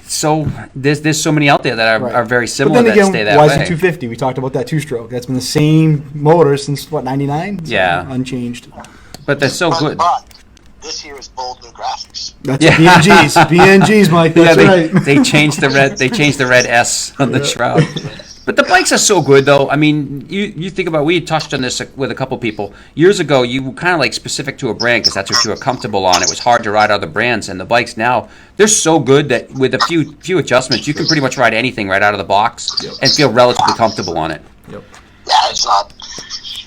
so there's so many out there that are very similar But then again, that stay that YZ way. 250. We talked about that two-stroke. That's been the same motor since what 99. Yeah. Unchanged. But they're so good. But this year is bold new graphics. That's BNGs, Mike. That's right. They changed the red. They changed the red S on the shroud. But the bikes are so good, though. I mean, you think about. We touched on this with a couple people years ago. You were kind of like specific to a brand because that's what you were comfortable on. It was hard to ride other brands, and the bikes now they're so good that with a few adjustments, you can pretty much ride anything right out of the box and feel relatively comfortable on it. Yep. Yeah, it's not.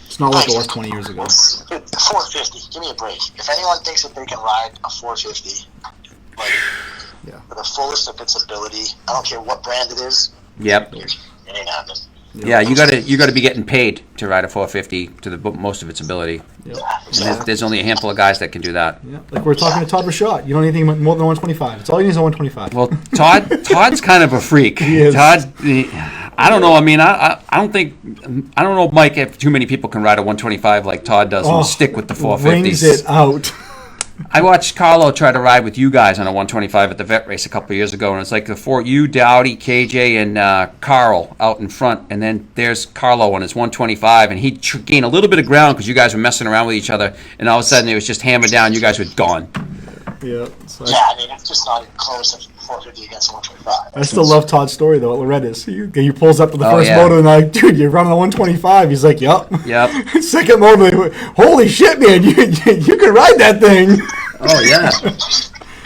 It's not like it was 20 years ago. 450. Give me a break. If anyone thinks that they can ride a 450, with the fullest of its ability, I don't care what brand it is. Yep. It ain't happening. Yeah, you got to be getting paid to ride a 450 to the most of its ability. Yep. There's only a handful of guys that can do that. Yeah. Like we're talking to Todd Rashad. You don't need anything more than 125. It's all you need is a 125. Well, Todd's kind of a freak. He is. I don't know. I mean, I don't know, Mike, if too many people can ride a 125 like Todd does and stick with the 450s. Rings it out. I watched Carlo try to ride with you guys on a 125 at the vet race a couple of years ago, and it's like you, Dowdy, KJ, and Carl out in front, and then there's Carlo on his 125, and he'd gain a little bit of ground because you guys were messing around with each other, and all of a sudden it was just hammered down. You guys were gone. Yeah. Yeah, I mean, it's just not even close at 450 against 125. I still love Todd's story though at Loretta's. He pulls up to the first yeah. moto and I'm like, dude, you're running a 125. He's like, yep. Second moto, holy shit, man, you can ride that thing. Oh yeah.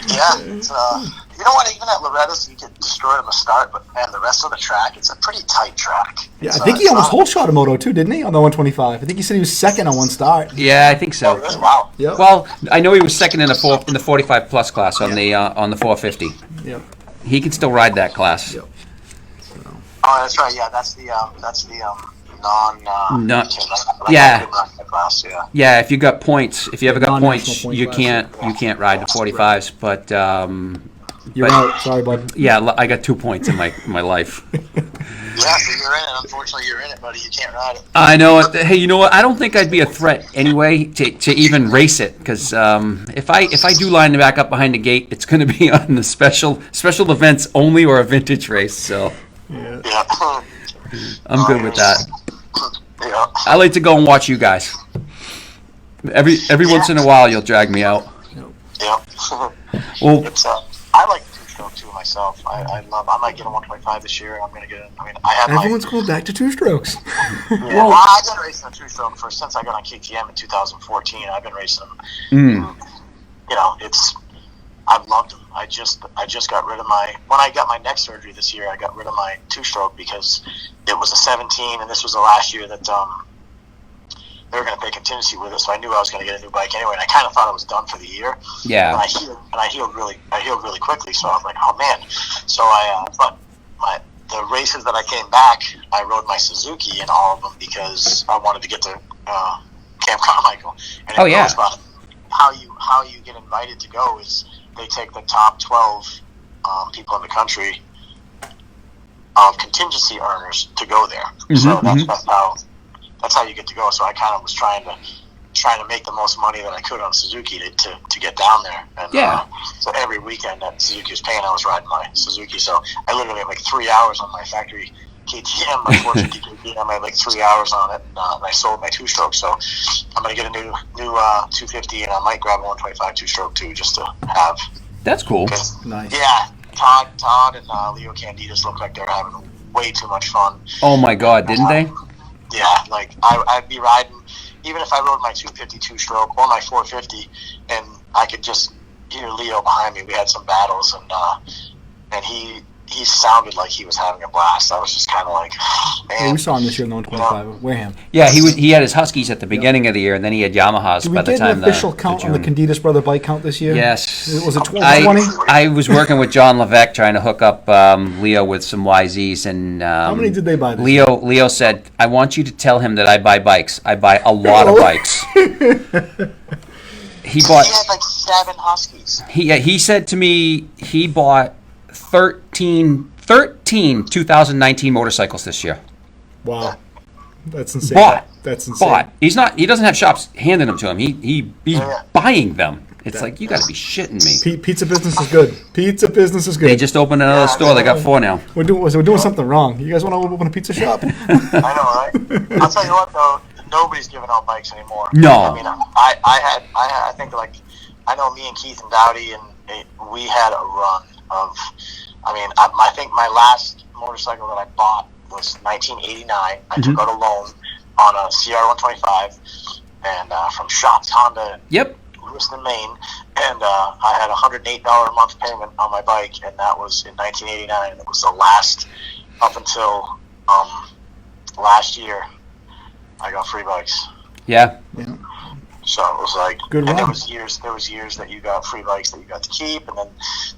Yeah, it's, you know what? Even at Loretta's, you could destroy it on the start, but man, the rest of the track, it's a pretty tight track. Yeah, I think he almost whole shot a moto too, didn't he, on the 125? I think he said he was second on one start. Yeah, I think so. Oh, wow. Yep. Well, I know he was second in the 45 plus class on the 450. Yep. He can still ride that class. Yep. Oh, that's right. Yeah, that's the class. Yeah. Yeah, if you got points, if you ever got Non-national points, point you class. can't ride the 45s. But You're out. Sorry, bud. yeah, I got 2 points in my life. Yeah, so you're in it. Unfortunately, you're in it, buddy. You can't ride it. I know it. Hey, you know what? I don't think I'd be a threat anyway to even race it because if I do line back up behind the gate, it's going to be on the special events only or a vintage race. So Yeah. Yeah. I'm good with that. Yeah. I like to go and watch you guys. Every once in a while, you'll drag me out. Yeah. Well, It's I like to myself. I might get a 125 this year. I'm going to get it. I mean, I have Everyone's going back to two strokes. Well, I've been racing a two-stroke since I got on KTM in 2014. I've been racing them. You know, I've loved them. I just got rid of when I got my neck surgery this year, I got rid of my two-stroke because it was a 17, and this was the last year that they were going to pay contingency with it, so I knew I was going to get a new bike anyway, and I kind of thought it was done for the year. Yeah. And I healed really quickly, so I was like, oh man. So the races that I came back, I rode my Suzuki in all of them because I wanted to get to Camp Carmichael. And how you get invited to go is they take the top 12 people in the country of contingency earners to go there. So that's how you get to go. So I kind of was trying to make the most money that I could on Suzuki to get down there. And so every weekend that Suzuki was paying, I was riding my Suzuki. So I literally had like 3 hours on my factory KTM, my 450 KTM. I had like 3 hours on it, and I sold my two-stroke. So I'm going to get a new 250, and I might grab a 125 two-stroke too, just to have. That's cool. Nice. Yeah, Todd and Leo Candidas look like they're having way too much fun. Oh my God, didn't they? Yeah, like I'd be riding, even if I rode my 250 two-stroke or my 450, and I could just hear Leo behind me. We had some battles, and he sounded like he was having a blast. I was just kind of like, man. Yeah, we saw him this year in the 125 Wareham. Yeah, he had his Huskies at the beginning of the year, and then he had Yamahas by the time. Did we get an official count on the Candidas brother bike count this year? Yes. Was it 20? I was working with John Levesque trying to hook up Leo with some YZs, and how many did they buy this Leo said, I want you to tell him that I buy bikes. I buy a lot of bikes. He had like 7 Huskies. He said to me he bought 13 2019 motorcycles this year. Wow, that's insane. That's insane. He doesn't have shops handing them to him. He's buying them. It's like, you got to be shitting me. Pizza business is good. Pizza business is good. They just opened another store. They got 4 now. We're doing something wrong. You guys want to open a pizza shop? I know, right? I'll tell you what, though, nobody's giving out bikes anymore. No. I mean, I think, like, I know me and Keith and Dowdy, and we had a run of, I mean, I think my last motorcycle that I bought was 1989. I took out a loan on a CR125, and from Shops Honda. Yep. Lewiston, Maine, and I had $108 a month payment on my bike, and that was in 1989. And it was the last, up until last year, I got free bikes. Yeah. So it was like, good run. There was years that you got free bikes that you got to keep, and then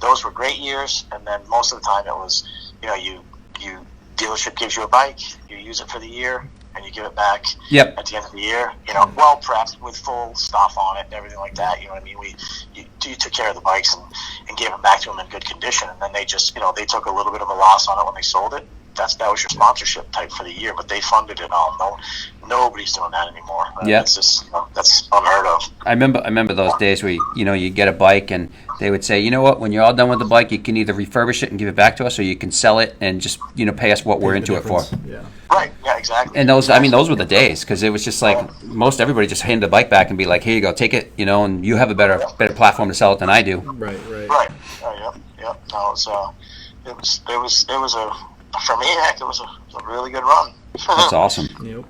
those were great years. And then most of the time it was, you dealership gives you a bike, you use it for the year, and you give it back at the end of the year, well prepped with full stuff on it and everything like that. You know what I mean? You took care of the bikes and gave them back to them in good condition, and then they just, they took a little bit of a loss on it when they sold it. That was your sponsorship type for the year, but they funded it all. Nobody's doing that anymore. It's just that's unheard of. I remember those days where you get a bike and they would say, you know what, when you're all done with the bike, you can either refurbish it and give it back to us, or you can sell it and just pay us what we're into it for. Yeah. Right. Yeah. Exactly. And those were the days, because it was just like most everybody just handed the bike back and be like, here you go, take it, and you have a better platform to sell it than I do. Right. Yep. No, it was a. For me, heck, it was a really good run. That's awesome. Yep.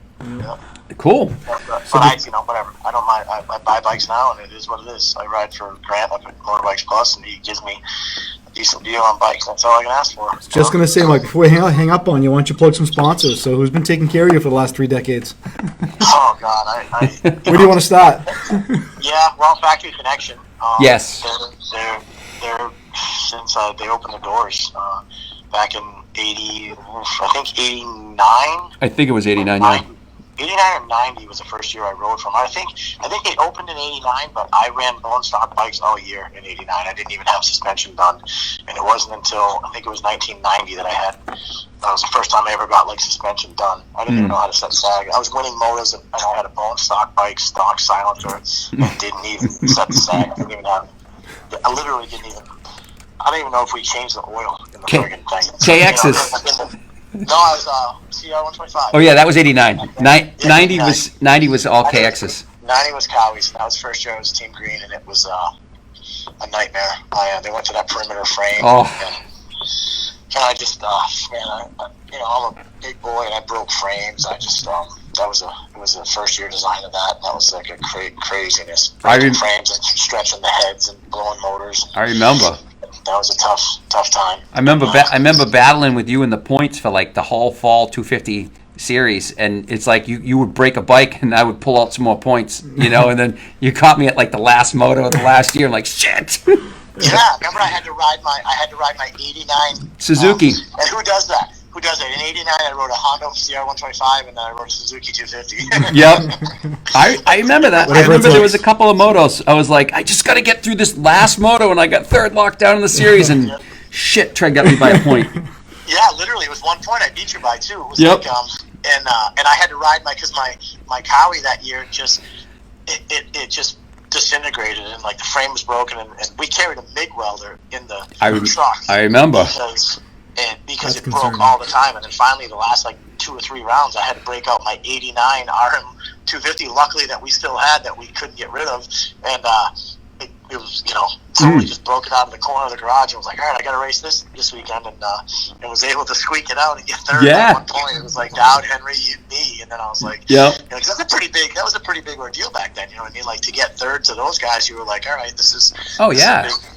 Cool. But whatever. I don't mind. I buy bikes now, and it is what it is. I ride for Grant up at Motorbikes Plus, and he gives me a decent deal on bikes. That's all I can ask for. Just going to say, Mike, before we hang up on you, why don't you plug some sponsors? So who's been taking care of you for the last 3 decades? Oh, God. Where do you want to start? Yeah, well, Factory Connection. Yes. They're since they opened the doors back in 89. I think it was 89, yeah. 89 or 90 was the first year I rode from. I think they opened in 89, but I ran bone stock bikes all year in 89. I didn't even have suspension done, and it wasn't until I think it was 1990 that was the first time I ever got suspension done. I didn't even know how to set sag. I was winning motos, and I had a bone stock bike, stock silencer, and didn't even set the sag. I literally didn't even. I don't even know if we changed the oil in the friggin' thing. KX's. No, I was CR125. Oh yeah, that was 89. 90 was all KX's. 90 was Cowie's. That was the first year I was Team Green, and it was a nightmare. They went to that perimeter frame. Oh. And I just, I'm a big boy and I broke frames. I just, it was a first year design of that. That was like a craziness. Breaking frames and stretching the heads and blowing motors. I remember. That was a tough time. I remember battling with you in the points for like the whole fall 250 series, and it's like you would break a bike and I would pull out some more points, and then you caught me at like the last moto of the last year. I'm like, shit. Yeah, remember I had to ride my 89 Suzuki. And who does that? In 89 I rode a Honda CR125 and then I rode a Suzuki 250. Yep. I remember that. I remember there was a couple of motos. I was like, I just got to get through this last moto, and I got third lockdown in the series, and shit, Tread got me by a point. Yeah, literally, it was 1 point I beat you by too. It was like, and I had to ride because my Cowie that year just disintegrated, and like the frame was broken, and we carried a MIG welder in the truck. I remember because it broke all the time, and then finally the last like 2 or 3 rounds I had to break out my 89 RM 250. Luckily that we still had, that we couldn't get rid of, and it was totally just broke it out of the corner of the garage. I was like, all right, I got to race this weekend, and was able to squeak it out and get third at one point. It was like Dowd, Henry, you, me, and then I was like, that was a pretty big ordeal back then. You know what I mean? Like to get third to those guys, you were like, all right, this is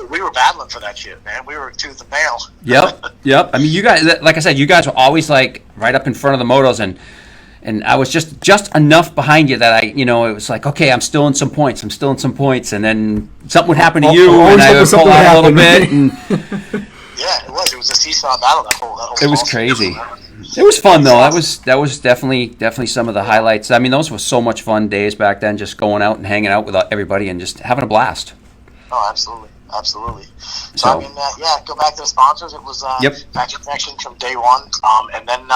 we were battling for that shit, man. We were tooth and nail. Yep. I mean, you guys, like I said, you guys were always like right up in front of the motos, and I was just enough behind you that it was like, okay, I'm still in some points, and then something would happen to you, and I would pull out a little bit. And yeah, it was a seesaw battle. That whole it was crazy. It was fun though. That was definitely some of the highlights. I mean, those were so much fun days back then, just going out and hanging out with everybody and just having a blast. Oh, absolutely. So I mean, go back to the sponsors. It was Factory Connection from day one, and then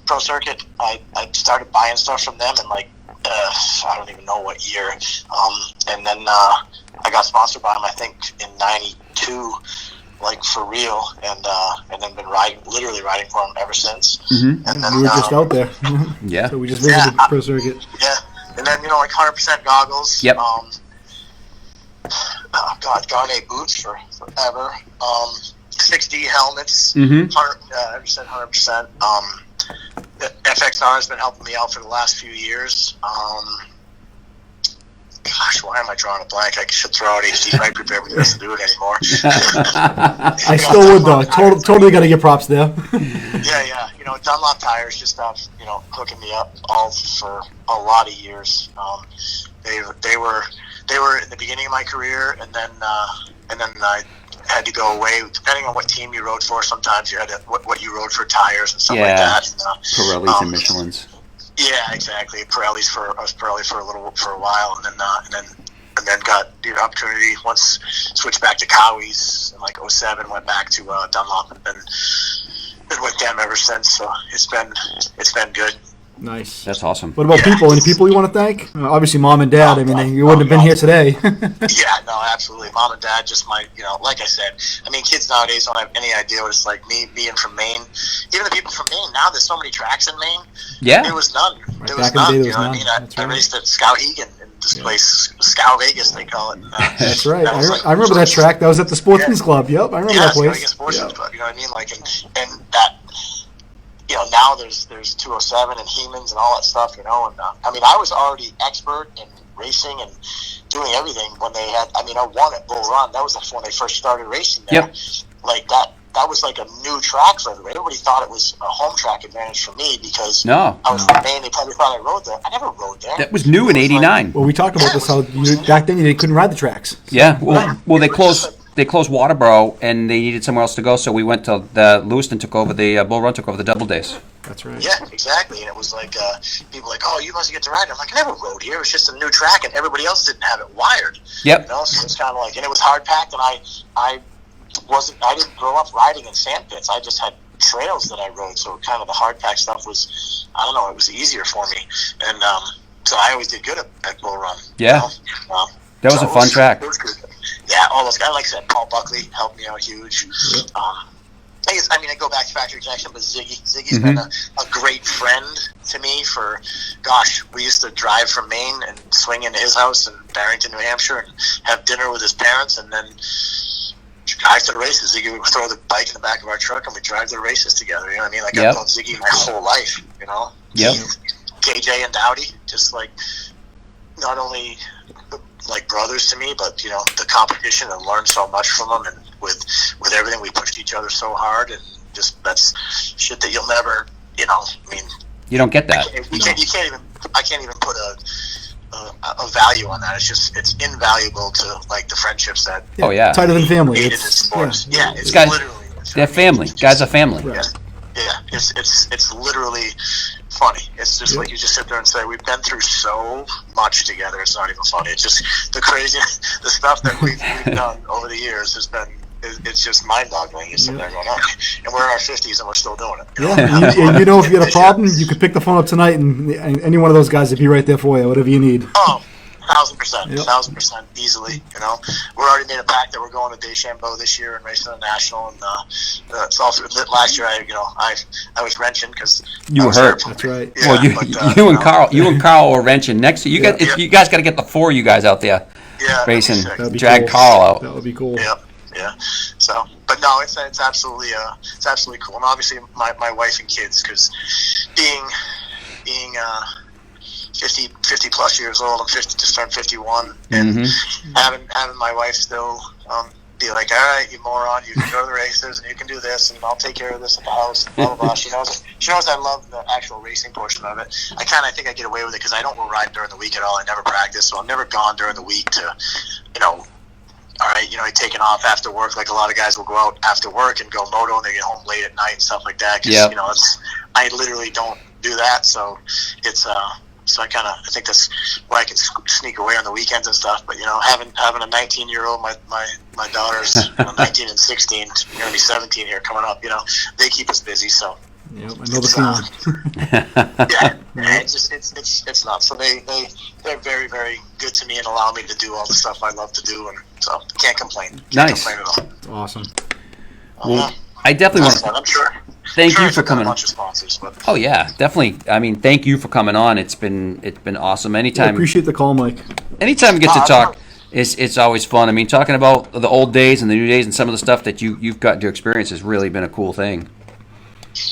Pro Circuit. I started buying stuff from them in like I don't even know what year, and then I got sponsored by them. I think in '92, like for real, and then been literally riding for them ever since. Mm-hmm. And then we were just out there. Yeah. So we just visited Pro Circuit. Yeah, and then like 100% goggles. Yep. Garnet boots forever. 6D helmets. 100%. The FXR has been helping me out for the last few years. Gosh, why am I drawing a blank? I should throw out HD Bike Repair, but he doesn't do it anymore. I still would though. Totally got to give props there. Yeah. Dunlop tires just hooking me up all for a lot of years. They were in the beginning of my career, and then I had to go away. Depending on what team you rode for, sometimes you had what you rode for tires and stuff like that. Pirellis and Michelin's. Yeah, exactly. Pirelli's I was Pirelli for a while, and then got the opportunity. Once switched back to Cowie's in like 07, went back to Dunlop, and been with them ever since. So it's been good. Nice. That's awesome. What about people? Any people you want to thank? Obviously, Mom and Dad. You wouldn't have been here today. Yeah, no, absolutely. Mom and Dad, just like I said, kids nowadays don't have any idea what it's like. Me being from Maine, even the people from Maine, now there's so many tracks in Maine. Yeah. There was none. Right, there was none. You know what I mean? I raced at Skowhegan, in this place, Scow Vegas, they call it. That's right. I remember that track. That was at the Sportsman's Club. Yep, I remember that place. Yeah, Sportsman's Club. You know what I mean? Like, and that. Now there's 207 and Hemans and all that stuff, and I was already expert in racing and doing everything when they had, I won at Bull Run. That was when they first started racing there. Yep. Like that was like a new track for everybody. Everybody thought it was a home track advantage for me because I was from Maine. They probably thought I rode there. I never rode there. That was new in '89. Well, we talked about this, how back then you couldn't ride the tracks. Yeah, well they closed Waterboro, and they needed somewhere else to go, so we went to Lewiston took over the Bull Run, took over the double days. That's right. Yeah, exactly. And it was like people like, oh, you must get to ride. I'm like, I never rode here. It was just a new track, and everybody else didn't have it wired. Yep. So it was kind of like, and it was hard packed, and I didn't grow up riding in sand pits. I just had trails that I rode, so kind of the hard pack stuff was, I don't know, it was easier for me, and so I always did good at Bull Run. Yeah. That was a fun track. It was good. Yeah, all those guys, like I said, Paul Buckley helped me out huge. Yep. I go back to Factory Connection, but Ziggy's been a great friend to me for, we used to drive from Maine and swing into his house in Barrington, New Hampshire, and have dinner with his parents, and then, drive to the races. Ziggy would throw the bike in the back of our truck and we'd drive to the races together. You know what I mean? Like, I've known Ziggy my whole life, you know? Yep. KJ and Dowdy, just like, not only like brothers to me, but, you know, the competition, and learned so much from them. And with everything, we pushed each other so hard, and just, that's shit that you'll never, you know, I mean, you don't get that. I can't even put a value on that. It's just, it's invaluable to like the friendships that. Oh yeah, tighter than family. It's sports. Yeah, it's guys, literally. they're family. Guys are family. Yeah, it's literally funny. It's just like you just sit there and say, we've been through so much together. It's not even funny. It's just the crazy, the stuff that we've done over the years has been. It's just mind-boggling. You sit there going, oh, and we're in our 50s and we're still doing it. And you know, if you had a problem, you could pick the phone up tonight, and any one of those guys would be right there for you, whatever you need. Oh, 1,000%, 1,000% easily. You know, we already made a pact that we're going to Deschambault this year and racing the national. And it's also last year. I was wrenching because you were hurt. That's right. Yeah, well, you and Carl were wrenching next to you. You guys got to get the four of you guys out there racing. Drag Carl out. That would be cool. Yeah. So, but no, it's absolutely cool. And obviously, my wife and kids, because being 50 plus years old, I'm 50, just turned 51, and having my wife still be like, all right, you moron, you can go to the races and you can do this, and I'll take care of this at the house. And blah blah blah. She knows I love the actual racing portion of it. I think I get away with it because I don't ride during the week at all. I never practice, so I'm never gone during the week to, you know. All right, you know, taking off after work, like a lot of guys will go out after work and go moto, and they get home late at night and stuff like that. Cause, you know, I literally don't do that, so it's so I think that's why I can sneak away on the weekends and stuff. But you know, having a 19-year-old, my daughter's 19 and 16, going to be 17 here coming up. You know, they keep us busy, so. Yep, I know the feeling. It's nuts. So they're very, very good to me and allow me to do all the stuff I love to do, and so can't complain. Can't complain at all. Awesome. Well, I definitely want to. I'm sure. Thank you for coming on. A bunch of sponsors, but. Oh yeah, definitely. I mean, thank you for coming on. It's been awesome. Anytime. I appreciate the call, Mike. Anytime we get to talk, it's always fun. I mean, talking about the old days and the new days and some of the stuff that you've got to experience has really been a cool thing.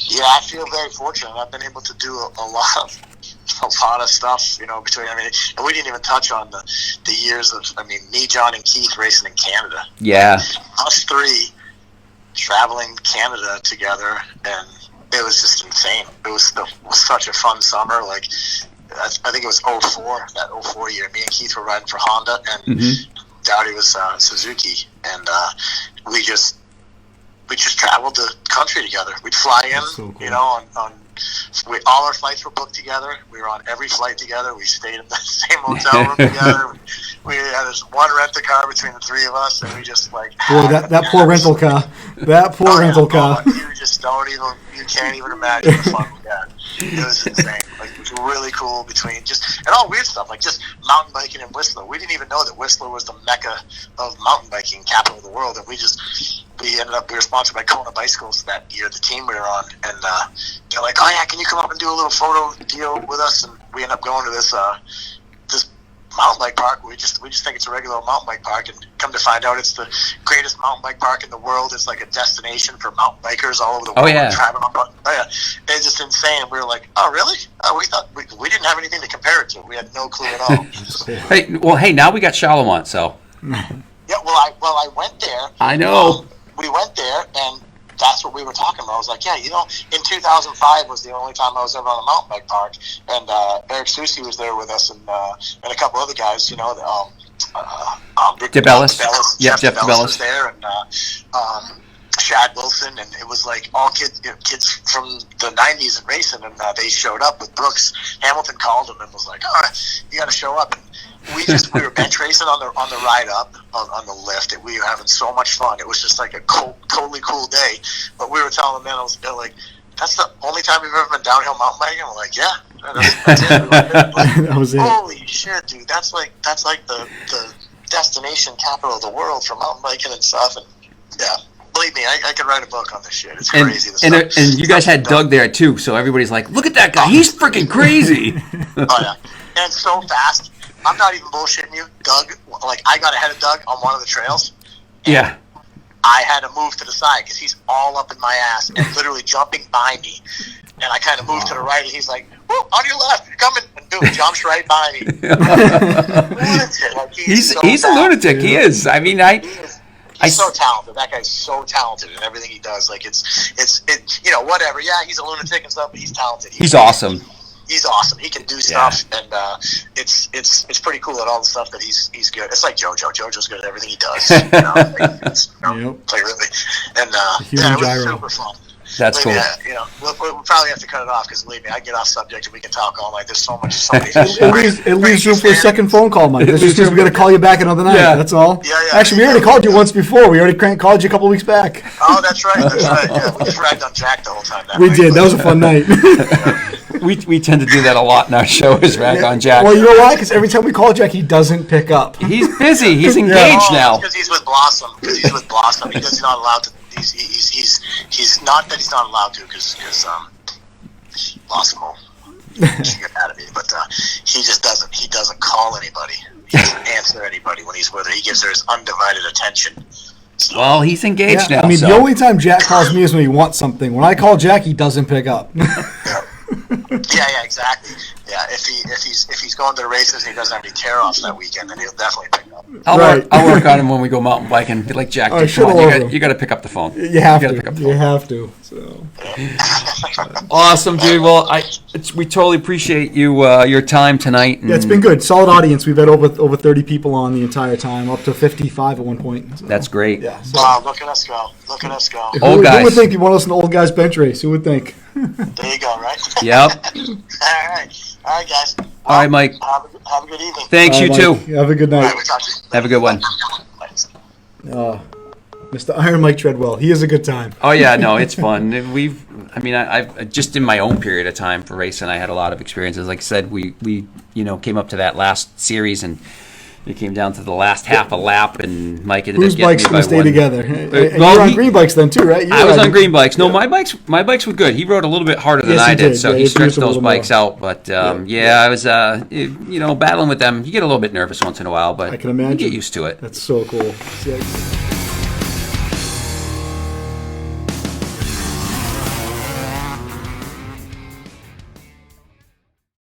Yeah, I feel very fortunate. I've been able to do a lot of stuff, you know, and we didn't even touch on the years of, me, John, and Keith racing in Canada. Yeah. Us three traveling Canada together, and it was just insane. It was such a fun summer. Like, I think it was 04, that 04 year. Me and Keith were riding for Honda, and Dowdy was Suzuki, and we just traveled the country together. We'd fly in, so cool. You know, all our flights were booked together. We were on every flight together. We stayed in the same hotel room together. We had this one rent-a-car between the three of us, and we just boy, that poor rental car. That poor rental car. You can't even imagine the fun we had. It was insane. Like, it was really cool and all weird stuff, like just mountain biking in Whistler. We didn't even know that Whistler was the mecca of mountain biking, capital of the world, and we were sponsored by Kona Bicycles that year, the team we were on, and they're like, oh yeah, can you come up and do a little photo deal with us? And we end up going to this mountain bike park. We just think it's a regular mountain bike park, and come to find out it's the greatest mountain bike park in the world. It's like a destination for mountain bikers all over the world. Oh yeah. It's just insane. We were like, oh really? We thought we didn't have anything to compare it to. We had no clue at all. Hey, now we got Charlemont, so. Yeah, well, I went there. I know. We went there, and that's what we were talking about. I was like, yeah, you know, in 2005 was the only time I was ever on a mountain bike park, and Eric Susi was there with us, and a couple other guys, you know, DeBellis. Jeff DeBellis was there, and Shad Wilson, and it was like all kids from the 90s and racing, and they showed up with Brooks. Hamilton called them and was like, all right, you got to show up. And we were bench racing on the ride up on the lift, and we were having so much fun. It was just like a totally cool day. But we were telling them, they're like, that's the only time we've ever been downhill mountain biking. I'm like, yeah, that's it. That was it. Holy shit, dude! That's like the destination capital of the world for mountain biking and stuff. And yeah, believe me, I could write a book on this shit. It's crazy. And you guys had Doug there too, so everybody's like, look at that guy, he's freaking crazy. Oh yeah, and so fast. I'm not even bullshitting you, Doug. Like, I got ahead of Doug on one of the trails. Yeah. I had to move to the side because he's all up in my ass and literally jumping by me. And I kind of moved to the right, and he's like, "Woo, on your left, you're coming," and dude jumps right by me. Lunatic. Like, he's a lunatic. He is. I mean, He's so talented. That guy's so talented in everything he does. Like it's whatever. Yeah, he's a lunatic and stuff, but he's talented. He's awesome. He's awesome. He can do stuff, and it's pretty cool at all the stuff that he's good. It's like JoJo. JoJo's good at everything he does. Play really, and it was super fun. That's cool. We'll probably have to cut it off because believe me, I get off subject and we can talk all night. There's so many. It leaves room for a second phone call, Mike. That's just because we got to call you back another night. Yeah. That's all. Yeah. Actually, we already called you once before. We already called you a couple weeks back. Oh, that's right. Yeah, we just ragged on Jack the whole time. We did. That was a fun night. We tend to do that a lot in our show. Is rag on Jack. Well, you know why? Because every time we call Jack, he doesn't pick up. He's busy. He's engaged now. Because he's with Blossom. He's not allowed to. He's not that he's not allowed to because Blossom will get out of me, but he just doesn't. He doesn't call anybody. He doesn't answer anybody when he's with her. He gives her his undivided attention. So, well, he's engaged now. I mean, the only time Jack calls me is when he wants something. When I call Jack, he doesn't pick up. Yeah, exactly. Yeah, if he's going to the races and he doesn't have any tear-offs that weekend, then he'll definitely pick up. I'll work on him when we go mountain biking. Be like, Jack, come on, you got to pick up the phone. You have to. So. Awesome, dude. Well, we totally appreciate your time tonight. Yeah, it's been good. Solid audience. We've had over 30 people on the entire time, up to 55 at one point. So. That's great. Yeah. So. Wow, look at us go. Old guys. Who would think you want to listen to old guys bench race? Who would think? There you go, right? Yep. All right, guys. All right, Mike. Have a good evening. Thanks, you too. Have a good night. We'll talk to you. Have a good one. Mr. Iron Mike Treadwell. He is a good time. Oh yeah, no, it's fun. I've just in my own period of time for racing, I had a lot of experiences. Like I said, we came up to that last series and it came down to the last half a lap, and Mike ended up getting me by one. Whose bikes going to stay together? And you were on green bikes then too, right? I was on green bikes. No, my bikes were good. He rode a little bit harder than I did, so he stretched those bikes out. But I was battling with them. You get a little bit nervous once in a while, but I can imagine. you get used to it. That's so cool.